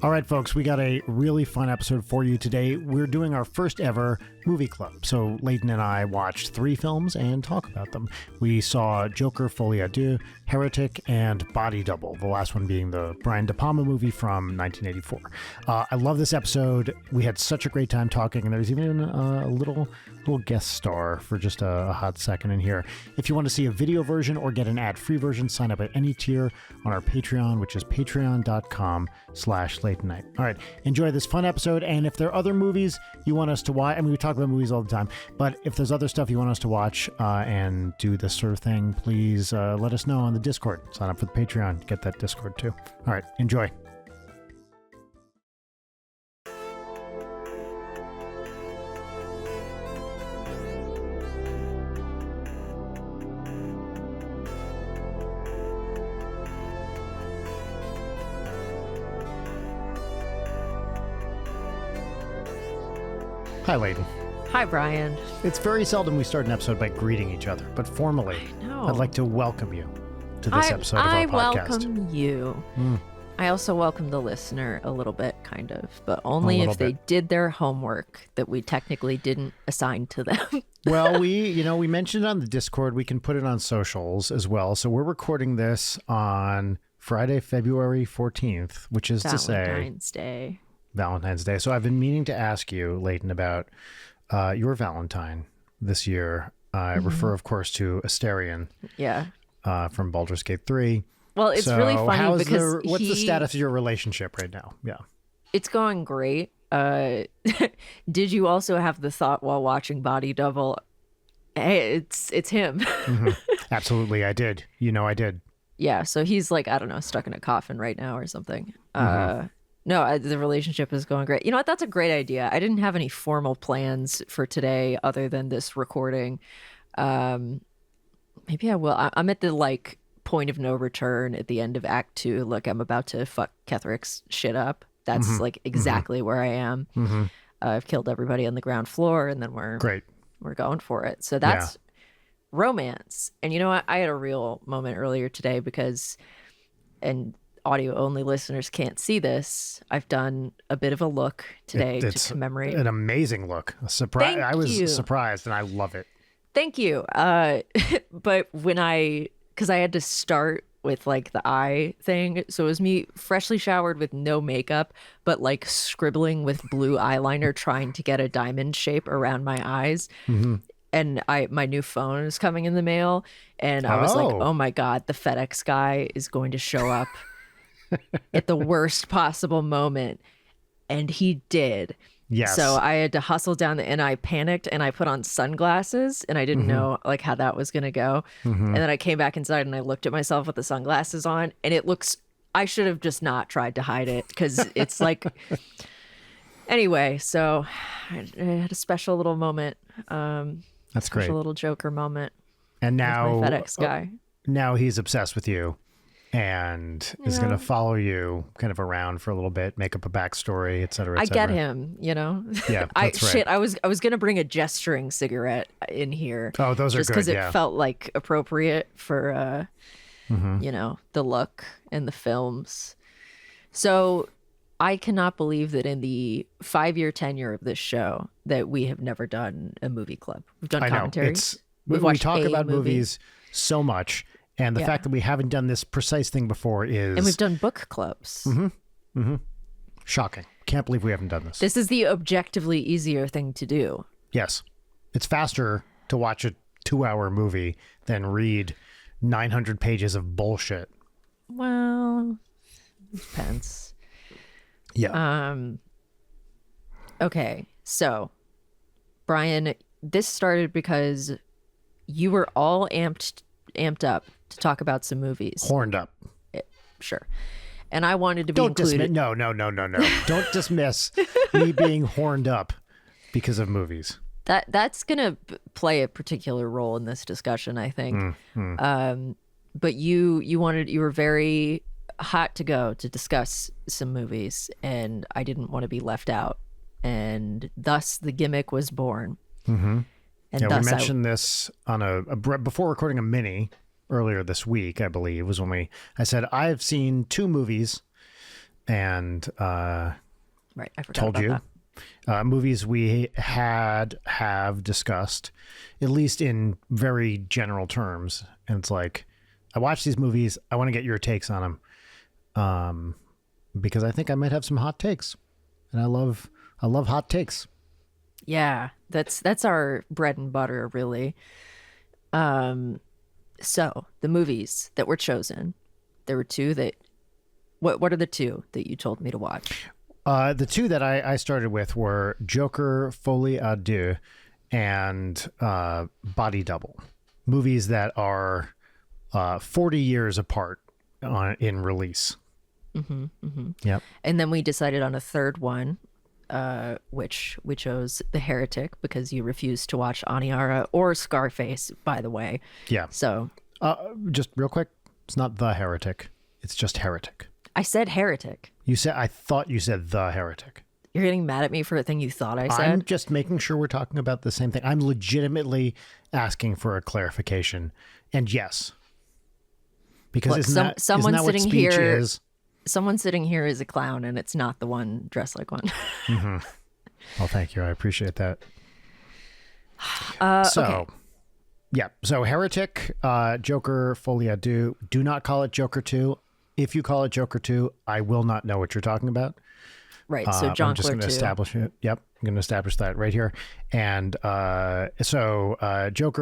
All right, folks, we got a really fun episode for you today. We're doing our first ever movie club. So Leighton and I watched 3 films and talk about them. We saw Joker, Folie, Deux, Heretic, and Body Double, the last one being the Brian De Palma movie from 1984. I love this episode. We had such a great time talking, and there's even a little guest star for just a hot second in here. If you want to see a video version or get an ad-free version, sign up at any tier on our Patreon, which is patreon.com/Leighton Night. All right, enjoy this fun episode, and if there are other movies you want us to watch, I mean, we talk about movies all the time, but if there's other stuff you want us to watch and do this sort of thing, please let us know on the Discord. Sign up for the Patreon, get that Discord too. All right, enjoy. Hi, Leighton. Hi, Brian. It's very seldom we start an episode by greeting each other, but formally, I'd like to welcome you to this episode of our podcast. I welcome you. I also welcome the listener a little bit, kind of, but only if they did their homework that we technically didn't assign to them. Well, we mentioned it on the Discord. We can put it on socials as well. So we're recording this on Friday, February 14th, which is to say Valentine's Day. So I've been meaning to ask you, Leighton, about your Valentine this year. I refer, of course, to Asterion. Yeah. From Baldur's Gate 3. Well, it's really funny because what's the status of your relationship right now? Yeah. It's going great. Did you also have the thought while watching Body Double, hey, it's him? Absolutely, I did. I did. Yeah, so he's like, I don't know, stuck in a coffin right now or something. No, the relationship is going great. You know what? That's a great idea. I didn't have any formal plans for today other than this recording. Maybe I will. I'm at the point of no return at the end of Act 2. Look, I'm about to fuck Ketheric's shit up. That's exactly where I am. I've killed everybody on the ground floor, and then we're going for it. So that's romance. And you know what? I had a real moment earlier today because, and audio only listeners can't see this, I've done a bit of a look today to commemorate. An amazing look. I was surprised, and I love it. Thank you. But because I had to start with the eye thing, so it was me freshly showered with no makeup, but scribbling with blue eyeliner, trying to get a diamond shape around my eyes. And my new phone is coming in the mail, and I was like, oh my God, the FedEx guy is going to show up at the worst possible moment. And he did. Yes. So I had to hustle down and I panicked and I put on sunglasses and I didn't know how that was going to go. And then I came back inside and I looked at myself with the sunglasses on, and I should have just not tried to hide it because it's anyway, so I had a special little moment. That's great. Special little Joker moment. And now with my FedEx guy. Now he's obsessed with you and is going to follow you kind of around for a little bit, make up a backstory, et cetera, et cetera. I get him, Yeah, that's right. Shit, I was going to bring a gesturing cigarette in here. Oh, those are good, just because it felt appropriate for, the look and the films. So I cannot believe that in the 5-year tenure of this show that we have never done a movie club. We've done commentaries. We talk about movies so much. And the fact that we haven't done this precise thing before is... And we've done book clubs. Shocking. Can't believe we haven't done this. This is the objectively easier thing to do. Yes. It's faster to watch a 2-hour movie than read 900 pages of bullshit. Well, it depends. Yeah. Okay. So, Brian, this started because you were all amped up to talk about some movies. Horned up. Sure. And I wanted to be included. No. Don't dismiss me being horned up because of movies. That's going to play a particular role in this discussion, I think. But you were very hot to go to discuss some movies, and I didn't want to be left out. And thus the gimmick was born. And we mentioned this on before recording a mini earlier this week, I believe, was when I said, I've seen 2 movies and Right. I forgot told about you. that. Movies we have discussed, at least in very general terms. And it's like, I watch these movies. I want to get your takes on them, because I think I might have some hot takes, and I love hot takes. Yeah, that's our bread and butter, really. So the movies that were chosen, there were two that. What are the two that you told me to watch? The two that I started with were Joker, Folie à Deux, and Body Double. Movies that are 40 years apart in release. Yep. And then we decided on a third one, which we chose The Heretic because you refused to watch Aniara or Scarface, by the way. Yeah. So just real quick, it's not The Heretic. It's just Heretic. I said Heretic. I thought you said The Heretic. You're getting mad at me for a thing you thought I said? I'm just making sure we're talking about the same thing. I'm legitimately asking for a clarification. And yes. Because Look, isn't that what speech is? Someone sitting here is a clown, and it's not the one dressed like one. Mm-hmm. Well, thank you. I appreciate that. Okay. Yeah. So Heretic, Joker, Folie à Deux. Do not call it Joker 2. If you call it Joker 2, I will not know what you're talking about. Right. So John I'm just going to establish it. Yep. I'm going to establish that right here. And Joker,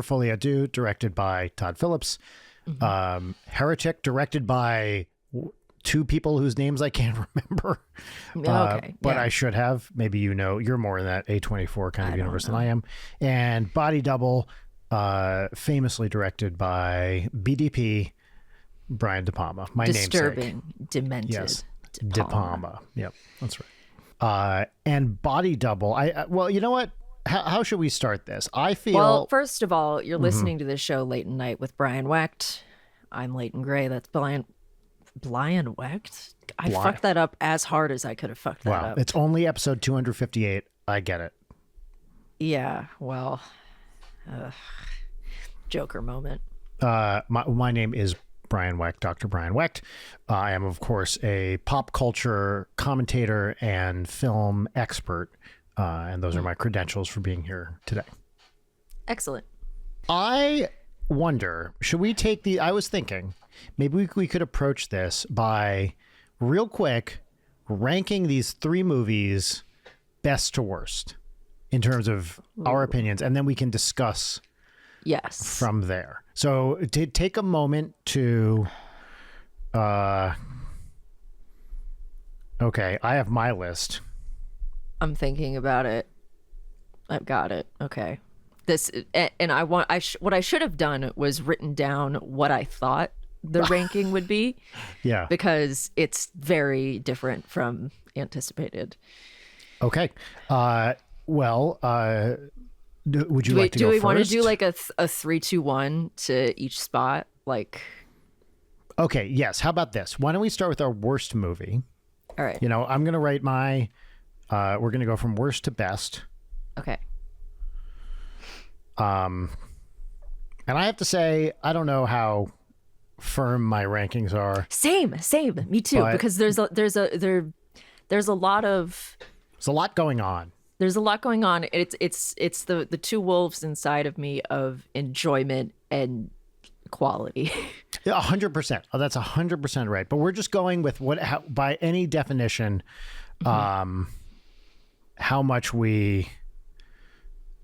Folie à Deux, directed by Todd Phillips. Mm-hmm. Heretic, directed by two people whose names I can't remember. Okay. But I should have. Maybe you're more in that A24 kind of universe than I am. And Body Double, famously directed by BDP, Brian De Palma, my namesake. Disturbing, demented. Yes, De Palma. Yep, that's right. And Body Double. Well, you know what? How should we start this? I feel. Well, first of all, you're listening to this show late at night with Brian Wecht. I'm Leighton Gray. That's Brian Wecht. I fucked that up as hard as I could have fucked that up. It's only episode 258. I get it. Yeah. Well, Joker moment. My name is Brian Wecht, Dr. Brian Wecht. I am, of course, a pop culture commentator and film expert, and those are my credentials for being here today. Excellent. I wonder, should we take I was thinking, maybe we could approach this by, real quick, ranking these three movies best to worst in terms of our opinions, and then we can discuss from there. So to take a moment to okay, I have my list. I'm thinking about it. I've got it. Okay. What I should have done was written down what I thought the ranking would be. Yeah. Because it's very different from anticipated. Okay. Would you like to go first? Do we want to do like a 3-2-1 to each spot? Like, okay, yes. How about this? Why don't we start with our worst movie? All right. I'm going to write my. We're going to go from worst to best. Okay. And I have to say, I don't know how firm my rankings are. Same. Me too. Because there's a lot going on. There's a lot going on. It's the two wolves inside of me of enjoyment and quality. 100%. Oh, that's 100% right. But we're just going with by any definition, how much we.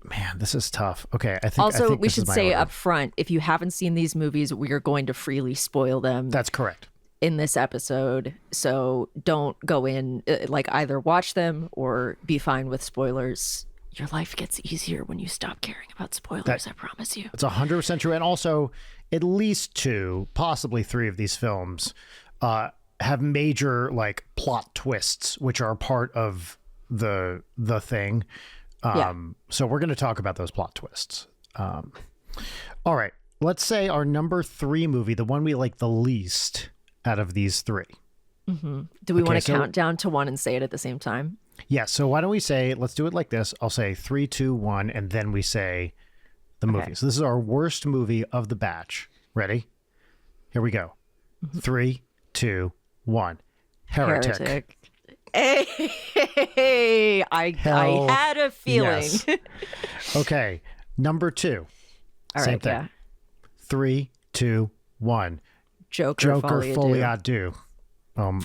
Man, this is tough. Okay, I think we should say up front, if you haven't seen these movies, we are going to freely spoil them. That's correct. In this episode, so don't go in like either watch them or be fine with spoilers. Your life gets easier when you stop caring about spoilers. I promise you. It's 100% true. And also, at least 2, possibly 3 of these films have major like plot twists, which are part of the thing. So we're going to talk about those plot twists. All right. Let's say our number 3 movie, the one we like the least out of these 3. Mm-hmm. Do we want to count down to 1 and say it at the same time? Yeah. So why don't we let's do it like this. I'll say 3, 2, 1, and then we say the movie. So this is our worst movie of the batch. Ready? Here we go. Mm-hmm. 3, 2, 1. Heretic. Hey, I had a feeling. Yes. Okay, number 2. All Same right, thing. yeah. 3, 2, 1. Joker Folie à Deux.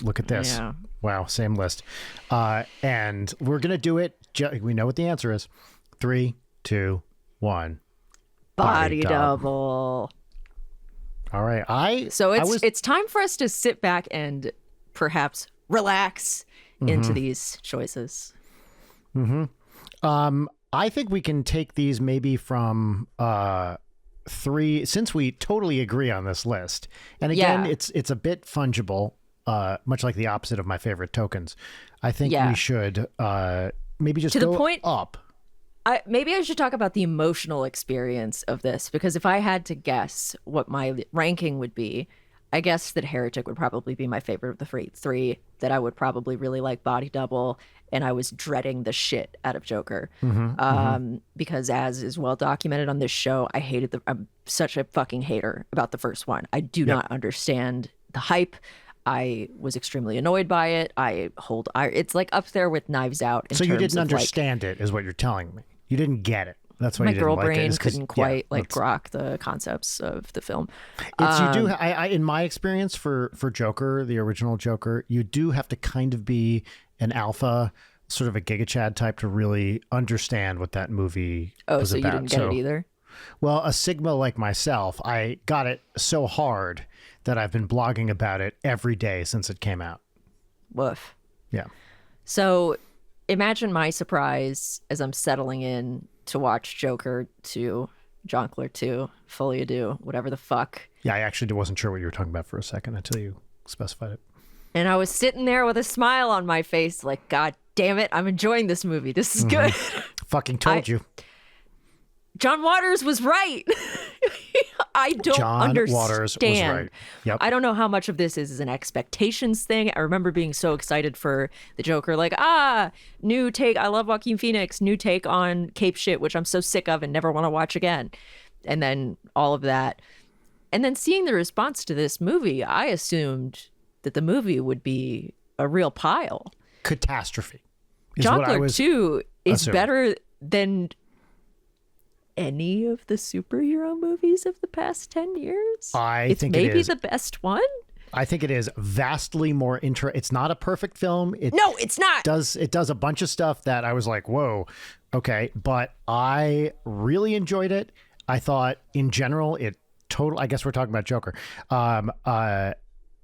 Look at this. Yeah. Wow, same list. And we're gonna do it. We know what the answer is. 3, 2, 1. Body double. All right. It's time for us to sit back and perhaps relax into these choices. I think we can take these maybe from 3, since we totally agree on this list. And again, it's a bit fungible, much like the opposite of my favorite tokens. I think we should maybe just go up. Maybe I should talk about the emotional experience of this, because if I had to guess what my ranking would be, I guess that Heretic would probably be my favorite of the three, that I would probably really like Body Double, and I was dreading the shit out of Joker. Because as is well documented on this show, I'm such a fucking hater about the first one. I do not understand the hype. I was extremely annoyed by it. It's like up there with Knives Out. So you didn't understand it, is what you're telling me. You didn't get it. That's why my you didn't girl like brain it. Couldn't quite grok the concepts of the film. In my experience for Joker, the original Joker, you do have to kind of be an alpha, sort of a Giga Chad type, to really understand what that movie was about. You didn't get it either? Well, a Sigma like myself, I got it so hard that I've been blogging about it every day since it came out. Woof. Yeah. So imagine my surprise as I'm settling in to watch Joker 2, Jongleur 2, Folie à Deux, whatever the fuck. Yeah, I actually wasn't sure what you were talking about for a second until you specified it. And I was sitting there with a smile on my face like, God damn it, I'm enjoying this movie. This is good. Fucking told you. John Waters was right. I don't understand. John Waters was right. Yep. I don't know how much of this is an expectations thing. I remember being so excited for the Joker, like, new take. I love Joaquin Phoenix, new take on Cape shit, which I'm so sick of and never want to watch again. And then all of that. And then seeing the response to this movie, I assumed that the movie would be a real pile. Catastrophe. Jongleur 2 is assuming. better than any of the superhero movies of the past 10 years. It's maybe the best one. I think it is vastly more It's not a perfect film. No, it's not. It does a bunch of stuff that I was like, whoa, okay. But I really enjoyed it. I thought in general, I guess we're talking about Joker.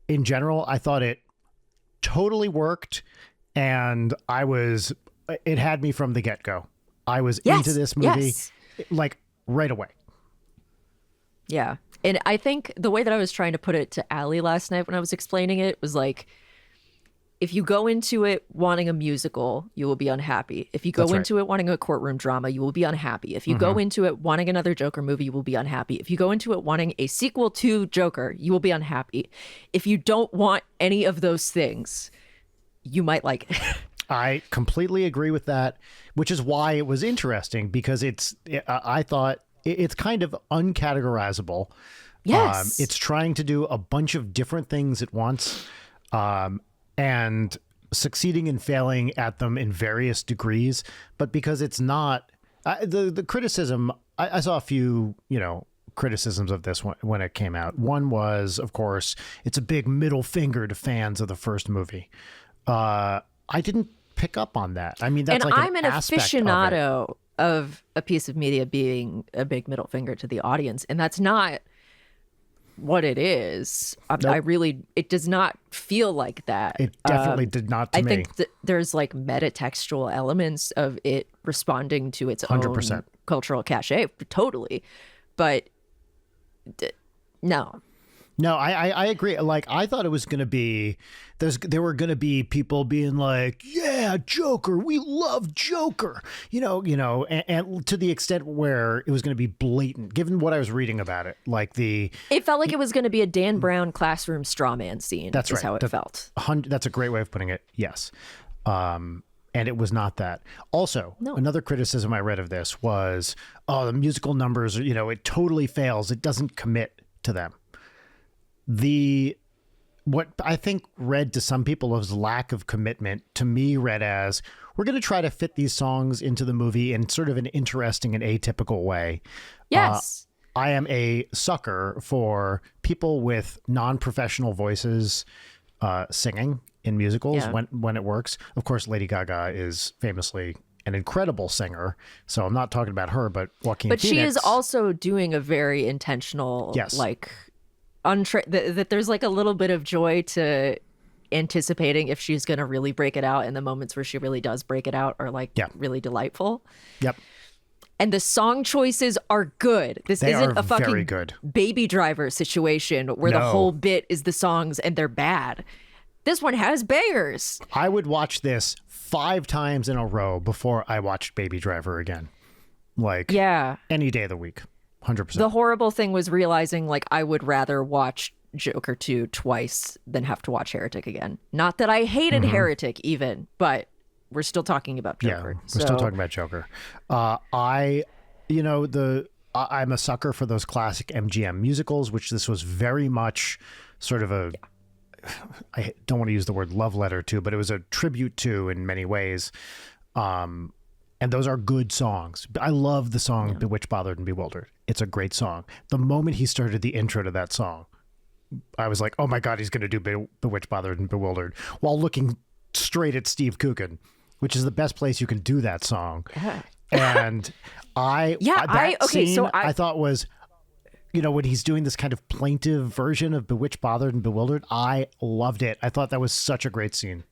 In general, I thought it totally worked, and it had me from the get-go. I was into this movie. Like right away. Yeah. And I think the way that I was trying to put it to Allie last night when I was explaining it was like, if you go into it wanting a musical, you will be unhappy. If you go into it wanting a courtroom drama, you will be unhappy. If you go into it wanting another Joker movie, you will be unhappy. If you go into it wanting a sequel to Joker, you will be unhappy. If you don't want any of those things, you might like it. I completely agree with that, which is why it was interesting, because I thought it's kind of uncategorizable. Yes. It's trying to do a bunch of different things at once, and succeeding and failing at them in various degrees. But because it's not the criticism, I saw a few, criticisms of this one when it came out. One was, of course, it's a big middle finger to fans of the first movie. I didn't pick up on that. I mean, that's I'm an aficionado of a piece of media being a big middle finger to the audience, and that's not what it is. Nope. It does not feel like that. It definitely did not to me. I think that there's like metatextual elements of it responding to its 100%. own cultural cachet, totally. But no. No, I agree. Like, I thought it was going to be, there were going to be people being like, yeah, Joker, we love Joker, and to the extent where it was going to be blatant, given what I was reading about it, it felt like it was going to be a Dan Brown classroom straw man scene. That's right. How it felt. That's a great way of putting it. Yes. And it was not that. Also, Another criticism I read of this was, the musical numbers, it totally fails. It doesn't commit to them. what I think read to some people as lack of commitment, to me read as, we're going to try to fit these songs into the movie in sort of an interesting and atypical way. Yes. I am a sucker for people with non-professional voices singing in musicals when it works. Of course, Lady Gaga is famously an incredible singer, so I'm not talking about her, but Joaquin Phoenix. But she is also doing a very intentional, like, that there's like a little bit of joy to anticipating if she's going to really break it out, and the moments where she really does break it out are like really delightful. Yep. And the song choices are good. This isn't a fucking good Baby Driver situation where the whole bit is the songs and they're bad. This one has bangers. I would watch this 5 times in a row before I watched Baby Driver again. Like, any day of the week. 100%. The horrible thing was realizing, like, I would rather watch Joker 2 twice than have to watch Heretic again. Not that I hated Heretic even, but we're still talking about Joker. Yeah, we're still talking about Joker. I'm a sucker for those classic MGM musicals, which this was very much sort of a... I don't want to use the word love letter to, but it was a tribute to in many ways. And those are good songs. I love the song Bewitched, Bothered, and Bewildered. It's a great song. The moment he started the intro to that song, I was like, oh my God, he's going to do Bewitched, Bothered, and Bewildered while looking straight at Steve Coogan, which is the best place you can do that song. And I thought was... when he's doing this kind of plaintive version of Bewitched, Bothered, and Bewildered, I loved it. I thought that was such a great scene.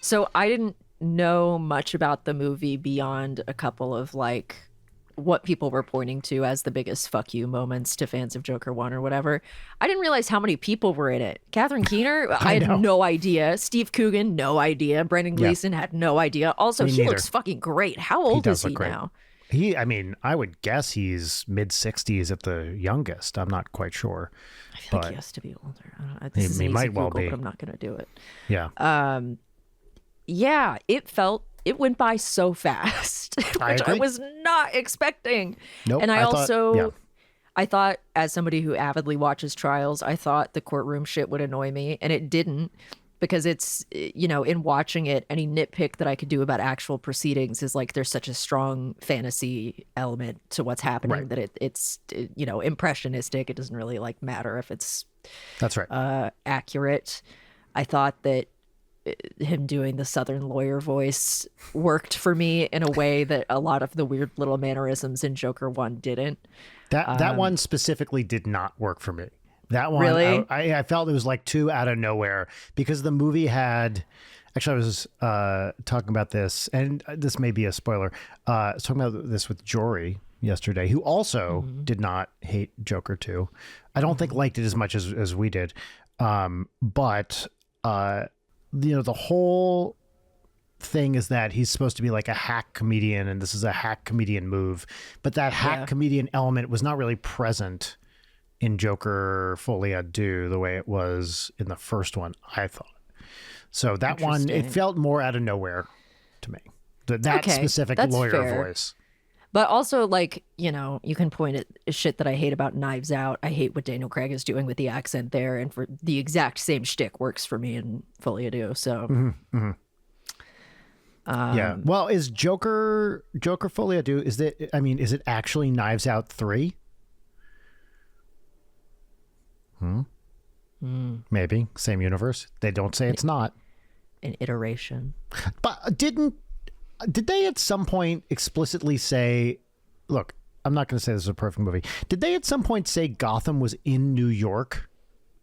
So I didn't know much about the movie beyond a couple of, like, what people were pointing to as the biggest fuck you moments to fans of Joker 1 or whatever. I didn't realize how many people were in it. Catherine Keener, I had no idea. Steve Coogan, no idea. Brendan Gleeson had no idea. Also, he looks fucking great. How old is he now? I would guess he's mid-60s at the youngest. I'm not quite sure. I feel like he has to be older. He might well be. But I'm not going to do it. Yeah. It went by so fast, which I was not expecting. Nope. And I thought, as somebody who avidly watches trials, I thought the courtroom shit would annoy me, and it didn't. Because it's, in watching it, any nitpick that I could do about actual proceedings is like there's such a strong fantasy element to what's happening that it's impressionistic. It doesn't really like matter if it's accurate. I thought that him doing the Southern lawyer voice worked for me in a way that a lot of the weird little mannerisms in Joker 1 didn't. That one specifically did not work for me. That one, really? I felt it was like too out of nowhere because the movie had... Actually, I was talking about this, and this may be a spoiler. I was talking about this with Jory yesterday, who also did not hate Joker 2. I don't think liked it as much as we did. But the whole thing is that he's supposed to be like a hack comedian, and this is a hack comedian move. But that hack comedian element was not really present in Joker Folie Deux the way it was in the first one, I thought. So that one, it felt more out of nowhere to me. That specific lawyer voice. But also, like, you can point at shit that I hate about Knives Out. I hate what Daniel Craig is doing with the accent there, and for the exact same shtick works for me in Folie Deux. So, Well, is Joker Folie Deux? Is it actually Knives Out 3? Maybe same universe. They don't say it's not an iteration. But did they at some point explicitly say, look, I'm not going to say this is a perfect movie. Did they at some point say Gotham was in New York?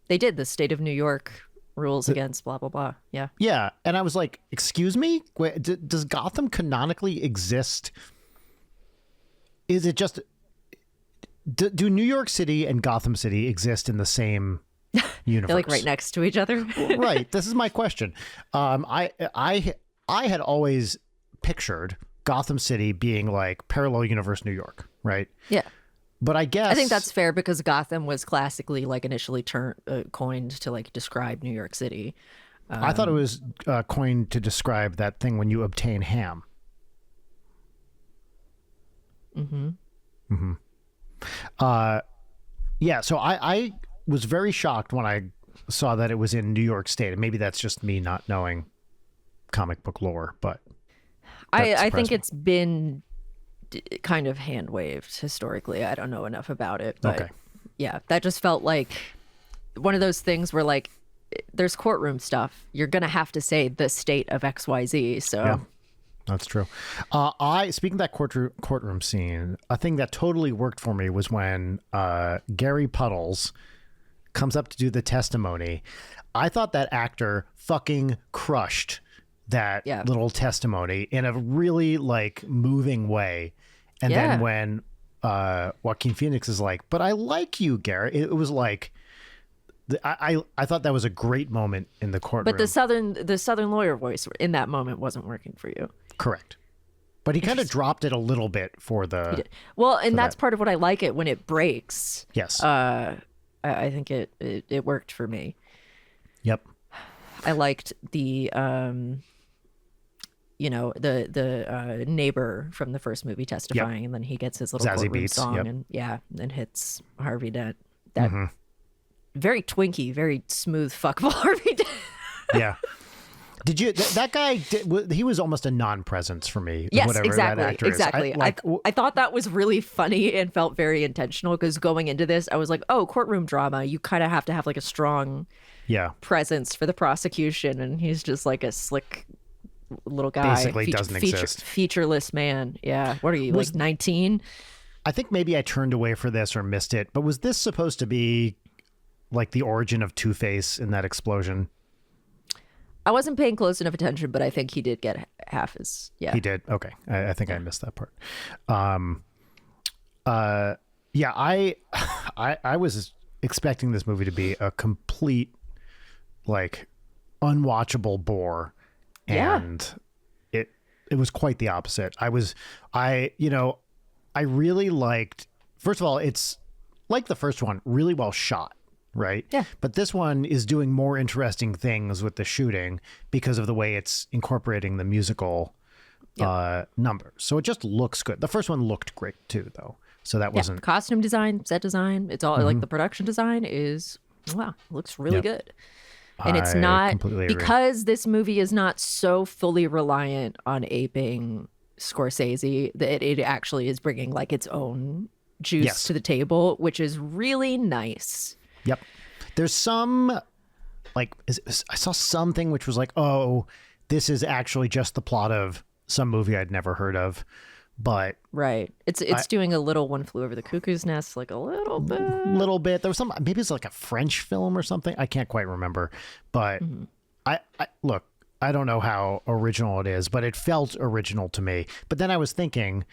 They did. The state of New York rules against blah, blah, blah. Yeah. Yeah. And I was like, excuse me? Does Gotham canonically exist? Is it just... Do New York City and Gotham City exist in the same universe? They're like right next to each other. Right. This is my question. I had always pictured Gotham City being like parallel universe New York, right? Yeah. But I think that's fair because Gotham was classically like initially coined to like describe New York City. I thought it was coined to describe that thing when you obtain ham. Yeah, so I was very shocked when I saw that it was in New York State, and maybe that's just me not knowing comic book lore, but I think it's been kind of hand waved historically. I don't know enough about it, but Okay. yeah, that just felt like one of those things where like there's courtroom stuff. You're gonna have to say the state of XYZ. So Yeah. That's true. Speaking of that courtroom scene, a thing that totally worked for me was when Gary Puddles comes up to do the testimony. I thought that actor fucking crushed that little testimony in a really like moving way. And then when Joaquin Phoenix is like, "But I like you, Gary," it was like I thought that was a great moment in the courtroom. But the southern lawyer voice in that moment wasn't working for you. Correct. But he kind of dropped it a little bit for the... Well, and that's part of what I like it when it breaks. Yes. I think it worked for me. Yep. I liked the the neighbor from the first movie testifying, and then he gets his little Zazie courtroom Beetz, song, and hits Harvey Dent. That very twinky, very smooth fuckable Harvey Dent. Yeah. Did you that guy? He was almost a non-presence for me. Yes, whatever exactly, that actor exactly. Is. I thought that was really funny and felt very intentional because going into this, I was like, oh, courtroom drama. You kind of have to have like a strong presence for the prosecution, and he's just like a slick little guy. Basically, doesn't exist. Featureless man. Yeah. What are you like 19? I think maybe I turned away for this or missed it. But was this supposed to be like the origin of Two-Face in that explosion? I wasn't paying close enough attention, but I think he did get half his. Yeah, he did. Okay, I think I missed that part. I was expecting this movie to be a complete, like, unwatchable bore, and it was quite the opposite. I really liked. First of all, it's like the first one, really well shot. Right. Yeah. But this one is doing more interesting things with the shooting because of the way it's incorporating the musical numbers. So it just looks good. The first one looked great too, though. So that wasn't costume design, set design. It's all like the production design is looks really good. And it's not because this movie is not so fully reliant on aping Scorsese that it actually is bringing like its own juice to the table, which is really nice. Yep. There's some, like, I saw something which was like, oh, this is actually just the plot of some movie I'd never heard of. But right. It's doing a little One Flew Over the Cuckoo's Nest, like a little bit. There was some, maybe it's like a French film or something. I can't quite remember. But I look, I don't know how original it is, but it felt original to me. But then I was thinking,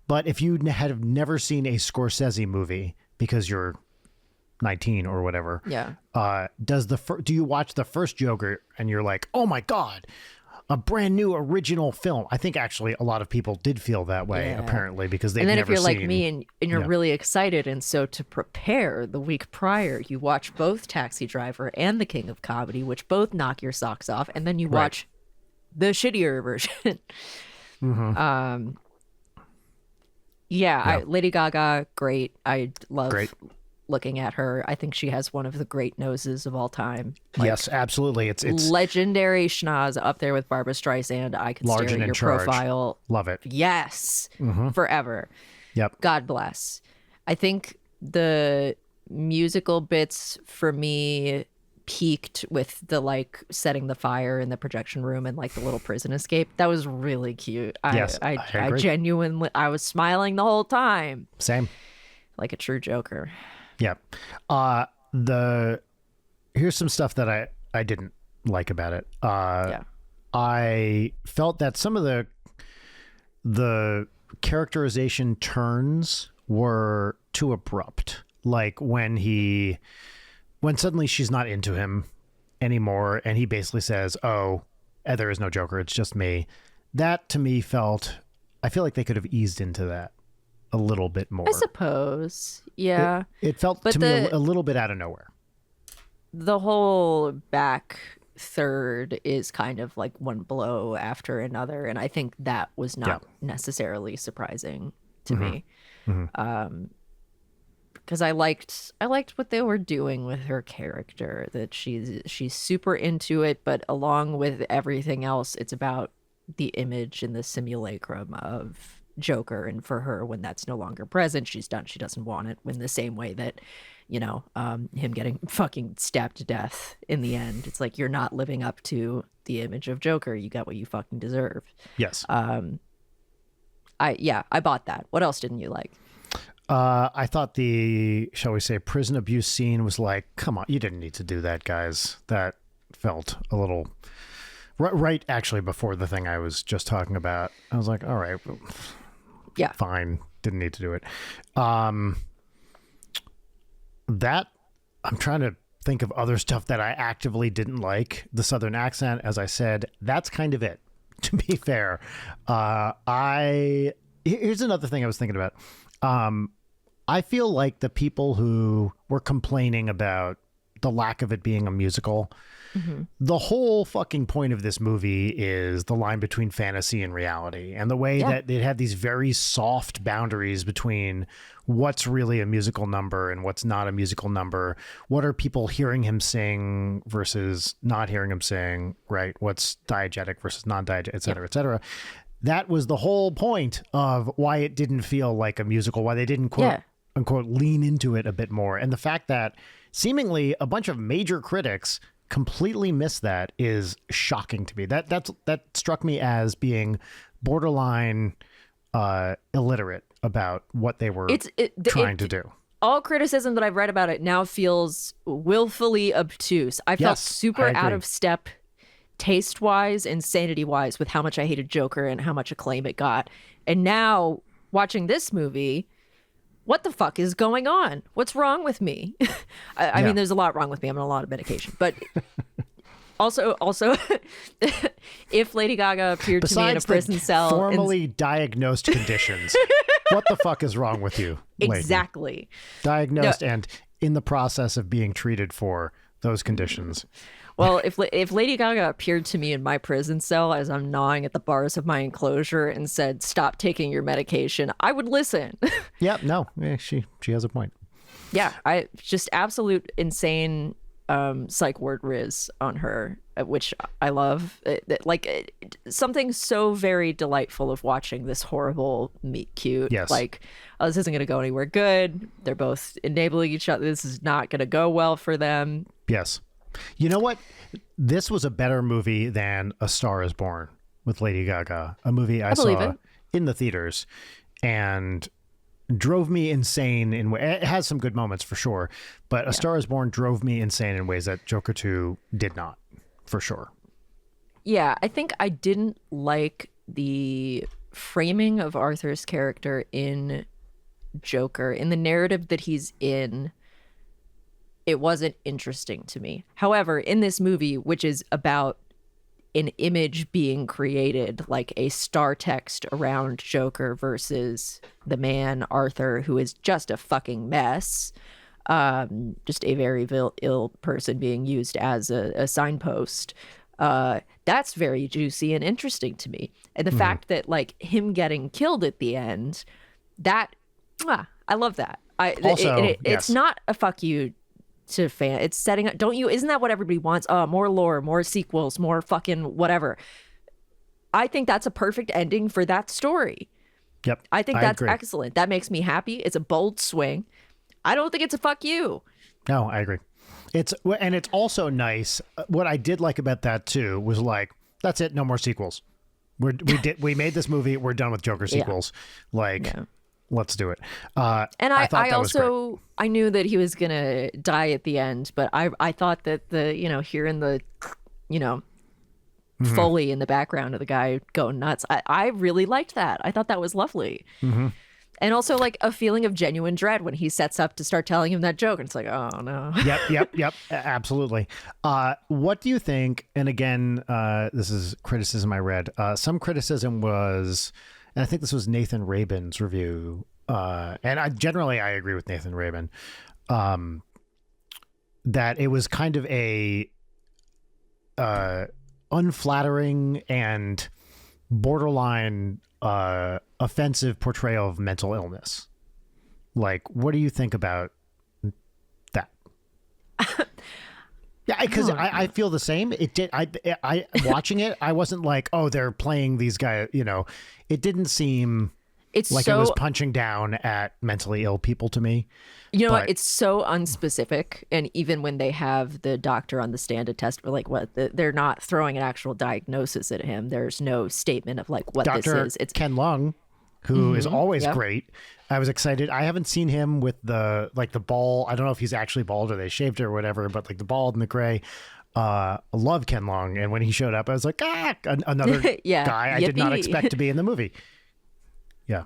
but if you had never seen a Scorsese movie because you're 19 or whatever. Do you watch the first Joker and you're like, oh my God, a brand new original film? I think actually a lot of people did feel that way apparently because they've never seen. And then if you're like me and you're really excited, and so to prepare the week prior, you watch both Taxi Driver and The King of Comedy, which both knock your socks off, and then you watch the shittier version. Lady Gaga, great. I love looking at her. I think she has one of the great noses of all time. Like, yes, absolutely. It's legendary schnoz up there with Barbra Streisand. I could stare at your profile. Love it. Yes. Forever. Yep. God bless. I think the musical bits for me peaked with the like setting the fire in the projection room and like the little prison escape. That was really cute. I genuinely, I was smiling the whole time. Same. Like a true Joker. Yeah. Here's some stuff that I didn't like about it. I felt that some of the characterization turns were too abrupt. Like when suddenly she's not into him anymore and he basically says, oh, there is no Joker, it's just me. That to me I feel like they could have eased into that a little bit more. I suppose. Yeah. It felt to me a little bit out of nowhere. The whole back third is kind of like one blow after another. And I think that was not necessarily surprising to me. because I liked what they were doing with her character, that she's super into it, but along with everything else, it's about the image and the simulacrum of Joker, and for her, when that's no longer present, she's done. She doesn't want it, in the same way that, him getting fucking stabbed to death in the end, it's like, you're not living up to the image of Joker. You got what you fucking deserve. Yes. I bought that. What else didn't you like? I thought the, shall we say, prison abuse scene was like, come on, you didn't need to do that, guys. That felt a little right actually before the thing I was just talking about. I was like, all right, well, yeah, fine, didn't need to do it. That, I'm trying to think of other stuff that I actively didn't like. The Southern accent, as I said, that's kind of it, to be fair. Here's another thing I was thinking about. I feel like the people who were complaining about the lack of it being a musical, the whole fucking point of this movie is the line between fantasy and reality, and the way that it had these very soft boundaries between what's really a musical number and what's not a musical number. What are people hearing him sing versus not hearing him sing, right? What's diegetic versus non-diegetic, et cetera, et cetera. That was the whole point of why it didn't feel like a musical, why they didn't quote unquote lean into it a bit more. And the fact that seemingly a bunch of major critics completely missed that is shocking to me. That struck me as being borderline illiterate about what they were trying to do. All criticism that I've read about it now feels willfully obtuse. I felt super out of step taste-wise and sanity-wise with how much I hated Joker and how much acclaim it got. And now, watching this movie, what the fuck is going on? What's wrong with me? I mean, there's a lot wrong with me. I'm on a lot of medication. But also, if Lady Gaga appeared to me in a prison cell... formally diagnosed conditions, what the fuck is wrong with you, lady? Exactly. Diagnosed and in the process of being treated for those conditions. Well, if Lady Gaga appeared to me in my prison cell as I'm gnawing at the bars of my enclosure and said, "Stop taking your medication," I would listen. She has a point. Yeah, I just absolute insane psych ward riz on her, which I love. Something so very delightful of watching this horrible meet cute. Yes. Like, oh, this isn't going to go anywhere good. They're both enabling each other. This is not going to go well for them. Yes. You know what? This was a better movie than A Star is Born with Lady Gaga, a movie I saw in the theaters and drove me insane in way. It has some good moments for sure, but A Star is Born drove me insane in ways that Joker 2 did not, for sure. Yeah, I think I didn't like the framing of Arthur's character in Joker, in the narrative that he's in. It wasn't interesting to me. However, in this movie, which is about an image being created, like a star text around Joker versus the man, Arthur, who is just a fucking mess, just a very ill person being used as a signpost, that's very juicy and interesting to me. And the fact that, like, him getting killed at the end, that, I love that. It's not a fuck you to fan. It's setting up, isn't that what everybody wants? More lore, more sequels, more fucking whatever. I think that's a perfect ending for that story. Yep. I think that's excellent. That makes me happy. It's a bold swing. I don't think it's a fuck you. No, I agree. It's also nice. What I did like about that too was like, that's it. No more sequels. We made this movie. We're done with Joker sequels. Let's do it. And I also, I knew that he was going to die at the end, but I thought that hearing the, Folie in the background of the guy going nuts, I really liked that. I thought that was lovely. And also, like, a feeling of genuine dread when he sets up to start telling him that joke. And it's like, oh, no. Yep. Absolutely. What do you think? And again, this is criticism I read. Some criticism was... And I think this was Nathan Rabin's review. And I agree with Nathan Rabin, that it was kind of a unflattering and borderline offensive portrayal of mental illness. Like, what do you think about Yeah, because I feel the same. It did. I watching it, I wasn't like, oh, they're playing these guys. It didn't seem It's like so, it was punching down at mentally ill people to me. what? It's so unspecific. And even when they have the doctor on the stand to test for like they're not throwing an actual diagnosis at him. There's no statement of like what Dr. this is. It's Ken Lung, who is always yep. great. I was excited. I haven't seen him with the ball. I don't know if he's actually bald or they shaved it or whatever, but like the bald and the gray. I love Ken Lung. And when he showed up, I was like, another guy I did not expect to be in the movie. Yeah.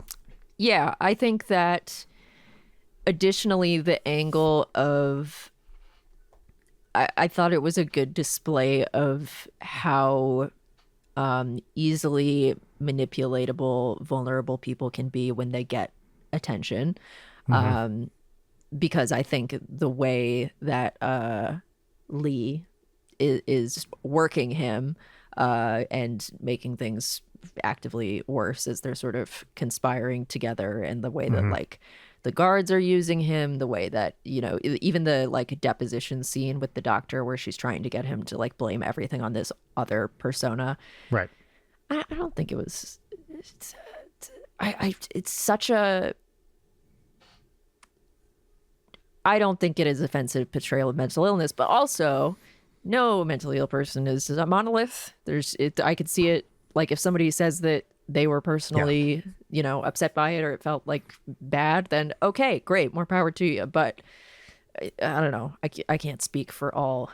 Yeah, I think that additionally, the angle of I thought it was a good display of how easily manipulatable, vulnerable people can be when they get attention. Because I think the way that Lee is working him and making things actively worse as they're sort of conspiring together, and the way that like the guards are using him, the way that even the like deposition scene with the doctor where she's trying to get him to like blame everything on this other persona. Right. I don't think it was it's such a I don't think it is offensive portrayal of mental illness, but also no mentally ill person is a monolith. I could see it. Like if somebody says that they were personally, upset by it or it felt like bad, then okay, great, more power to you. But I don't know. I can't speak for all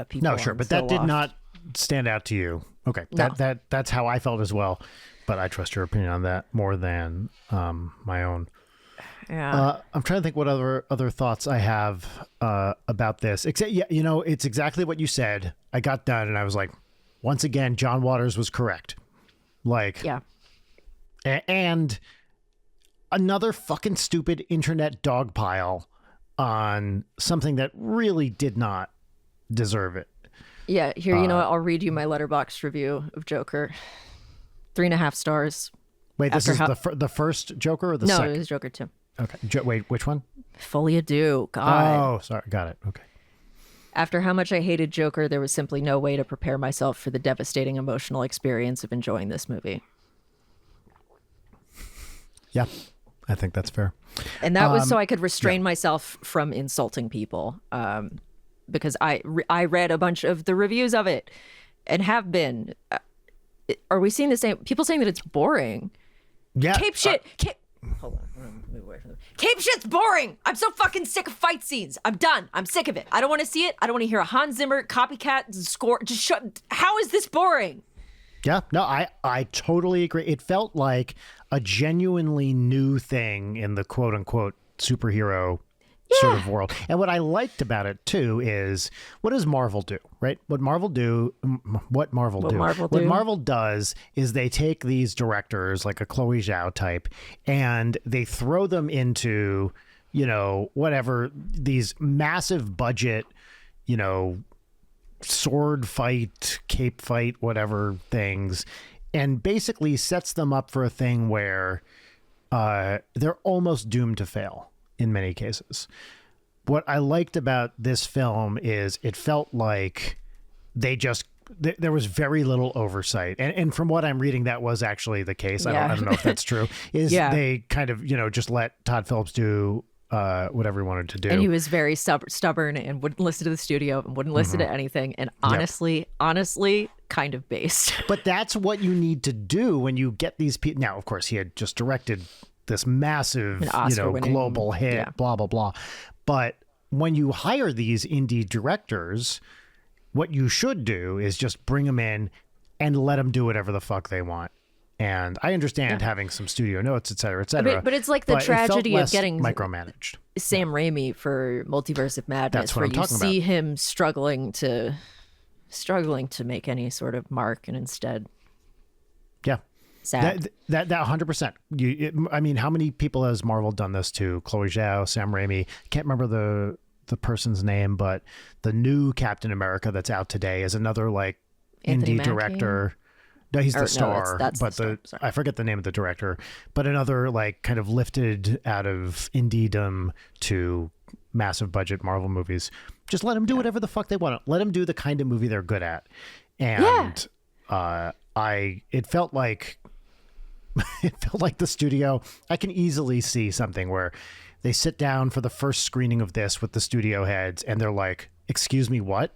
people. No, sure, but that did not stand out to you. Okay, that's how I felt as well. But I trust your opinion on that more than my own. Yeah. I'm trying to think what other thoughts I have about this. Except, it's exactly what you said. I got done and I was like, once again, John Waters was correct. Like, yeah. And another fucking stupid internet dog pile on something that really did not deserve it. Yeah. Here, you know what? I'll read you my Letterboxd review of Joker. 3.5 stars. Wait, this is the first Joker or the second? No, it was Joker 2. Okay. Wait, which one? Folie. God. Oh, sorry. Got it. Okay. After how much I hated Joker, there was simply no way to prepare myself for the devastating emotional experience of enjoying this movie. Yeah, I think that's fair. And that was so I could restrain myself from insulting people, because I read a bunch of the reviews of it and have been. Are we seeing the same? People saying that it's boring. Yeah. Cape shit. Hold on. I'm gonna move away from them. Cape shit's boring. I'm so fucking sick of fight scenes. I'm done. I'm sick of it. I don't want to see it. I don't want to hear a Hans Zimmer copycat score. Just shut. How is this boring? Yeah, no, I totally agree. It felt like a genuinely new thing in the quote unquote superhero sort of world. And what I liked about it too is, what does Marvel do, right? What Marvel does is they take these directors like a Chloe Zhao type and they throw them into, whatever, these massive budget, sword fight, cape fight, whatever things, and basically sets them up for a thing where they're almost doomed to fail in many cases. What I liked about this film is it felt like there was very little oversight. And from what I'm reading, that was actually the case. Yeah. I don't know if that's true. They kind of, just let Todd Phillips do whatever he wanted to do. And he was very stubborn and wouldn't listen to the studio and wouldn't listen to anything. And honestly, kind of based. But that's what you need to do when you get these people. Now, of course, he had just directed this massive, global hit, blah, blah, blah. But when you hire these indie directors, what you should do is just bring them in and let them do whatever the fuck they want. And I understand having some studio notes, et cetera, et cetera. But it's like the tragedy of getting micromanaged. Sam Raimi for Multiverse of Madness, That's what where I'm you talking see about. him struggling to make any sort of mark, and instead, sad. That 100%. I mean, how many people has Marvel done this to? Chloe Zhao, Sam Raimi. Can't remember the person's name, but the new Captain America that's out today is another like Anthony indie Mackie? director. No, he's the star, that's but the star. I forget the name of the director. But another like kind of lifted out of indiedom to massive budget Marvel movies. Just let them do whatever the fuck they want. Let them do the kind of movie they're good at. And it felt like the studio. I can easily see something where they sit down for the first screening of this with the studio heads and they're like, "Excuse me, what?"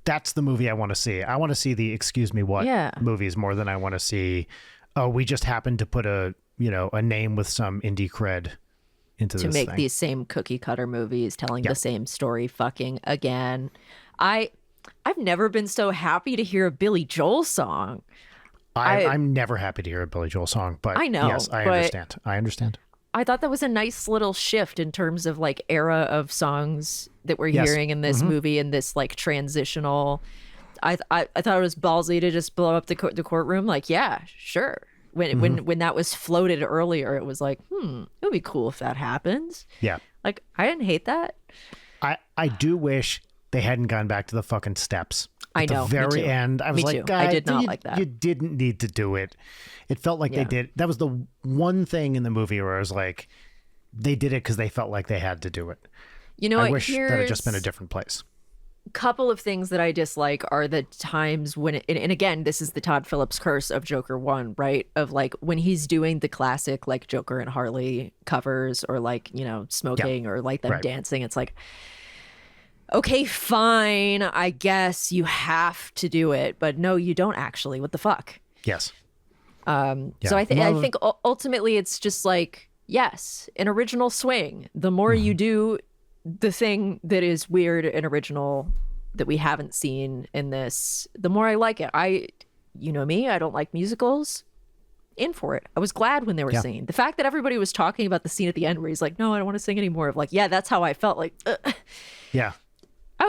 That's the movie I want to see. I want to see the "excuse me, what" movies more than I want to see, "Oh, we just happened to put a name with some indie cred into to this make thing." these same cookie cutter movies telling the same story fucking again. I've never been so happy to hear a Billy Joel song. I'm never happy to hear a Billy Joel song, but I know, yes, I understand. I thought that was a nice little shift in terms of like era of songs that we're hearing in this movie, and this like transitional. I thought it was ballsy to just blow up the courtroom. Like, yeah, sure. When that was floated earlier, it was like, it would be cool if that happens. Yeah. Like, I didn't hate that. I do wish they hadn't gone back to the fucking steps. At the very end, I was like, guys, I did not like that. You didn't need to do it. It felt like they did. That was the one thing in the movie where I was like, they did it because they felt like they had to do it. I wish that had just been a different place. Couple of things that I dislike are the times when and again, this is the Todd Phillips curse of Joker 1, right? Of like when he's doing the classic like Joker and Harley covers, or like, smoking or like them dancing. It's like, okay, fine, I guess you have to do it, but no, you don't actually. What the fuck? Yes. So I think ultimately it's just like, yes, an original swing. The more you do the thing that is weird and original that we haven't seen in this, the more I like it. You know me, I don't like musicals. In for it. I was glad when they were singing. The fact that everybody was talking about the scene at the end where he's like, "No, I don't want to sing anymore." Of like, yeah, that's how I felt. Like, yeah. I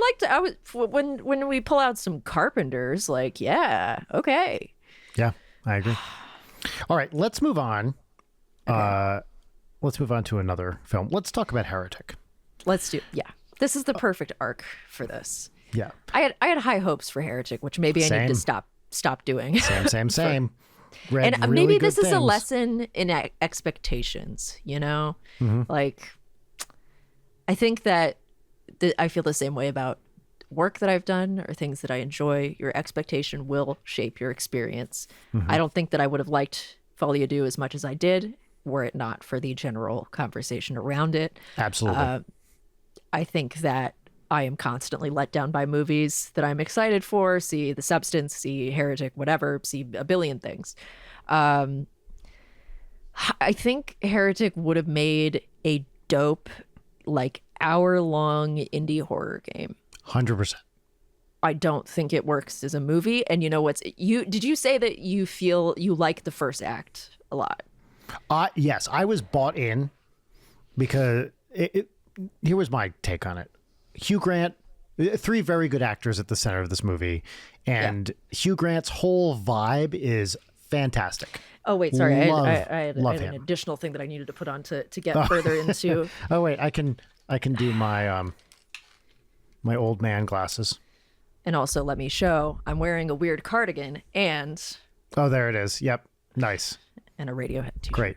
liked it. I was when we pull out some Carpenters, like, yeah, okay. Yeah, I agree. All right, let's move on. Okay. Let's move on to another film. Let's talk about Heretic. This is the perfect arc for this. Yeah. I had high hopes for Heretic, which maybe I need to stop doing. Same. And maybe this is a lesson in expectations, Like, I think that I feel the same way about work that I've done or things that I enjoy. Your expectation will shape your experience. I don't think that I would have liked Folie Deux as much as I did were it not for the general conversation around it. Absolutely. I think that I am constantly let down by movies that I'm excited for. See The Substance, see Heretic, whatever, see a billion things. I think Heretic would have made a dope, like, hour-long indie horror game. 100%. I don't think it works as a movie. And did you say that you feel you like the first act a lot? Yes, I was bought in because here was my take on it. Hugh Grant, 3 very good actors at the center of this movie, and Hugh Grant's whole vibe is fantastic. Oh wait, sorry, I had an him. additional thing that I needed to put on to get further into. Oh wait, I can do my my old man glasses. And also, let me show I'm wearing a weird cardigan and. Oh, there it is. Yep, nice. And a Radiohead t-shirt. Great.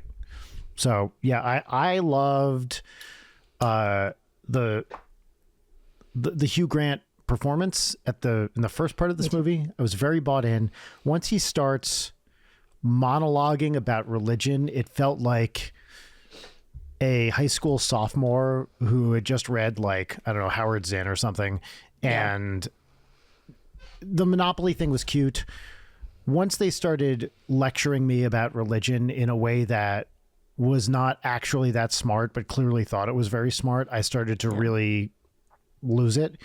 So yeah, I loved the Hugh Grant performance in the first part of this movie. I was very bought in. Once he starts monologuing about religion, it felt like a high school sophomore who had just read, like, I don't know, Howard Zinn or something. And the Monopoly thing was cute. Once they started lecturing me about religion in a way that was not actually that smart, but clearly thought it was very smart, I started to really lose it.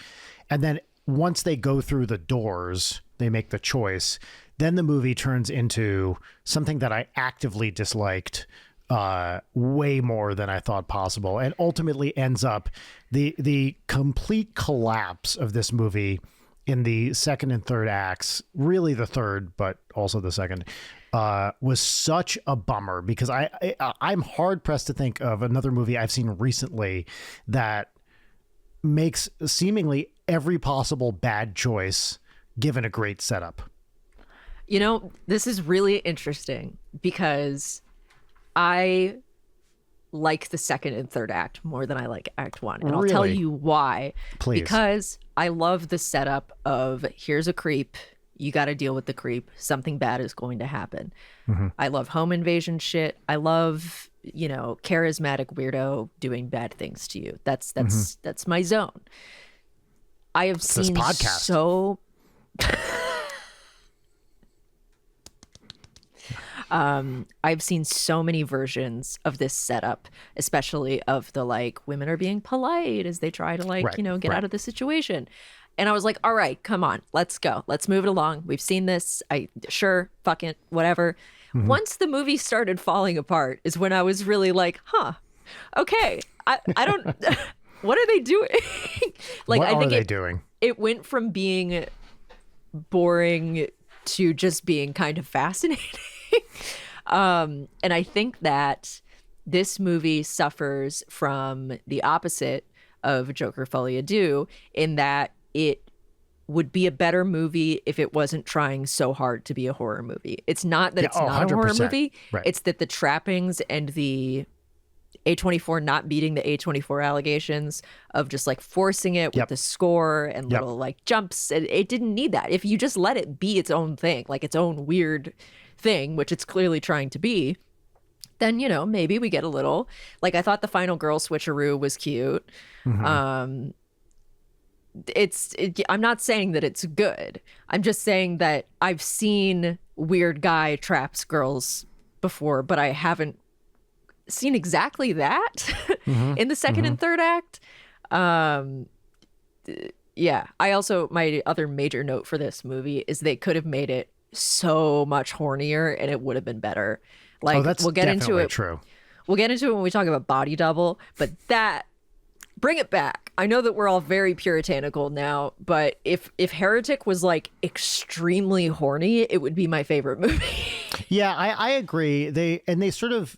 And then once they go through the doors, they make the choice, then the movie turns into something that I actively disliked way more than I thought possible, and ultimately ends up the complete collapse of this movie in the second and third acts, really the third, but also the second, was such a bummer, because I'm hard pressed to think of another movie I've seen recently that makes seemingly every possible bad choice given a great setup. This is really interesting because I like the second and third act more than I like act one. And I'll tell Really? you why. Please. Because I love the setup of here's a creep. You got to deal with the creep. Something bad is going to happen. I love home invasion shit. I love, charismatic weirdo doing bad things to you. That's my zone. I have seen so I've seen so many versions of this setup, especially of the like women are being polite as they try to get out of the situation. And I was like, all right, come on, let's go. Let's move it along. We've seen this. Sure, fuck it, whatever. Once the movie started falling apart is when I was really like, okay, I don't, what are they doing? What are they doing? It went from being boring to just being kind of fascinating. And I think that this movie suffers from the opposite of Joker Folie Deux in that it would be a better movie if it wasn't trying so hard to be a horror movie. It's not that it's not a horror movie. Right. It's that the trappings and the A24 not meeting the A24 allegations of just like forcing it with the score and little like jumps. It didn't need that. If you just let it be its own thing, like its own weird thing, which it's clearly trying to be, then, maybe we get a little, like I thought the final girl switcheroo was cute. I'm not saying that it's good. I'm just saying that I've seen weird guy traps girls before, but I haven't seen exactly that in the second and third act. Yeah. I also, my other major note for this movie is they could have made it so much hornier and it would have been better. Like, that's we'll get into it. True. We'll get into it when we talk about Body Double, but bring it back. I know that we're all very puritanical now, but if Heretic was like extremely horny, it would be my favorite movie. Yeah, I agree. They sort of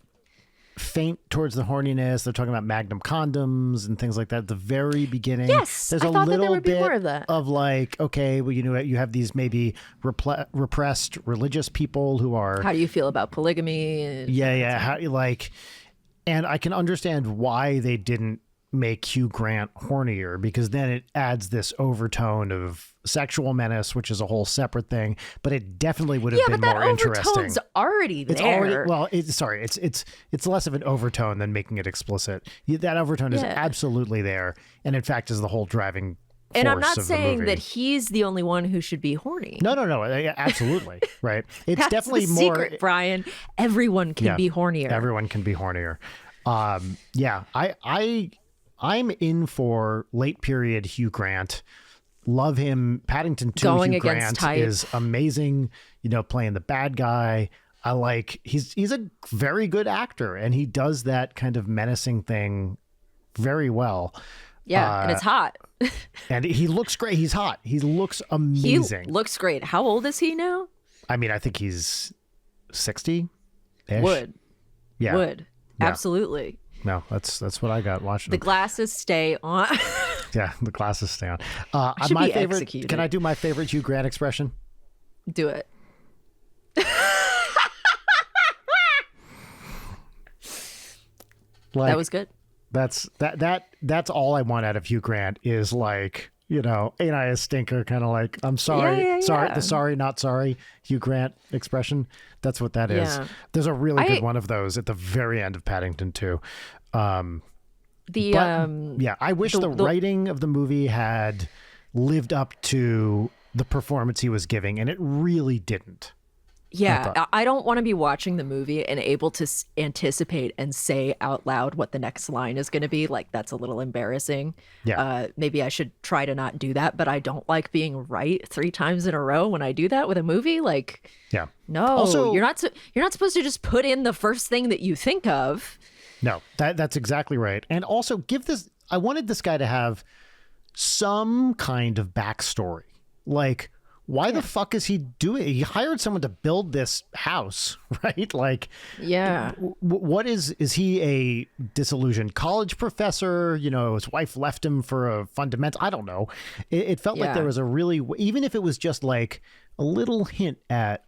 faint towards the horniness. They're talking about Magnum condoms and things like that at the very beginning. Yes, there's I a thought little that there would be bit more of that. Of like, okay, well, you have these maybe repressed religious people who are. How do you feel about polygamy? Yeah. How like, and I can understand why they didn't make Hugh Grant hornier, because then it adds this overtone of sexual menace, which is a whole separate thing. But it definitely would have been more interesting. Yeah, but that overtone's already there. It's already it's less of an overtone than making it explicit. That overtone is absolutely there, and in fact is the whole driving force. And I'm not of saying the movie. that he's the only one who should be horny. No, absolutely right. It's That's definitely the more. secret, Brian. Everyone can be hornier. Everyone can be hornier. I'm in for late period Hugh Grant. Love him. Paddington 2 Going Hugh against Grant type. is amazing, playing the bad guy. I like he's a very good actor, and he does that kind of menacing thing very well. Yeah, and it's hot. And he looks great. He's hot. He looks amazing. He looks great. How old is he now? I mean, I think he's 60-ish. Would. Yeah. Absolutely. No, that's what I got watching. The glasses stay on. Yeah, the glasses stay on. should my be favorite. executed. Can I do my favorite Hugh Grant expression? Do it. That was good. That's all I want out of Hugh Grant is like, ain't I a stinker, kind of like, I'm sorry, Yeah. the sorry, not sorry Hugh Grant expression. That's what that is. Yeah. There's a really good one of those at the very end of Paddington 2. I wish the writing of the movie had lived up to the performance he was giving, and it really didn't. Yeah, I don't want to be watching the movie and able to anticipate and say out loud what the next line is going to be. Like, that's a little embarrassing. Yeah. Maybe I should try to not do that, but I don't like being right 3 times in a row when I do that with a movie. Like, yeah. No, Also, you're not supposed to just put in the first thing that you think of. No, that's exactly right. And also I wanted this guy to have some kind of backstory. Like, why the fuck is he doing? He hired someone to build this house, right? Like, what is he a disillusioned college professor? His wife left him for a fundamental. I don't know. It felt like there was even if it was just like a little hint at,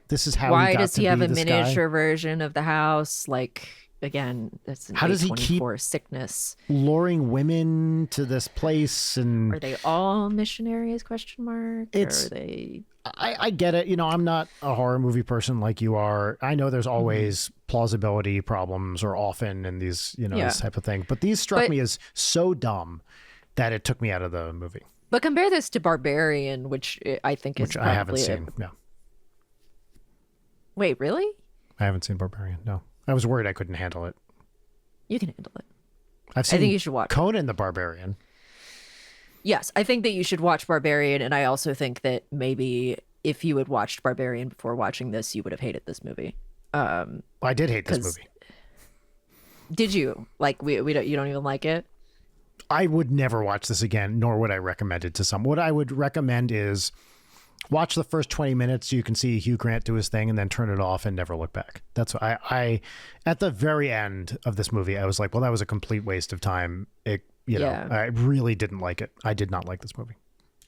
this is how. Why he got does to he have be a this miniature guy. version of the house? Like, again, that's an How does he keep A24 sickness. luring women to this place? And Are they all missionaries? Question mark. It's- Or are they? I get it. I'm not a horror movie person like you are. I know there's always plausibility problems, or often in these, this type of thing. But these struck me as so dumb that it took me out of the movie. But compare this to Barbarian, which I think is I haven't seen. No, Wait, really? I haven't seen Barbarian. No, I was worried I couldn't handle it. You can handle it. I think you should watch Conan the Barbarian. Yes, I think that you should watch Barbarian, and I also think that maybe if you had watched Barbarian before watching this, you would have hated this movie. I did hate this movie. Did you? Like, you don't even like it? I would never watch this again, nor would I recommend it to someone. What I would recommend is watch the first 20 minutes so you can see Hugh Grant do his thing, and then turn it off and never look back. That's what I at the very end of this movie, I was like, well, that was a complete waste of time. I really didn't like it. I did not like this movie.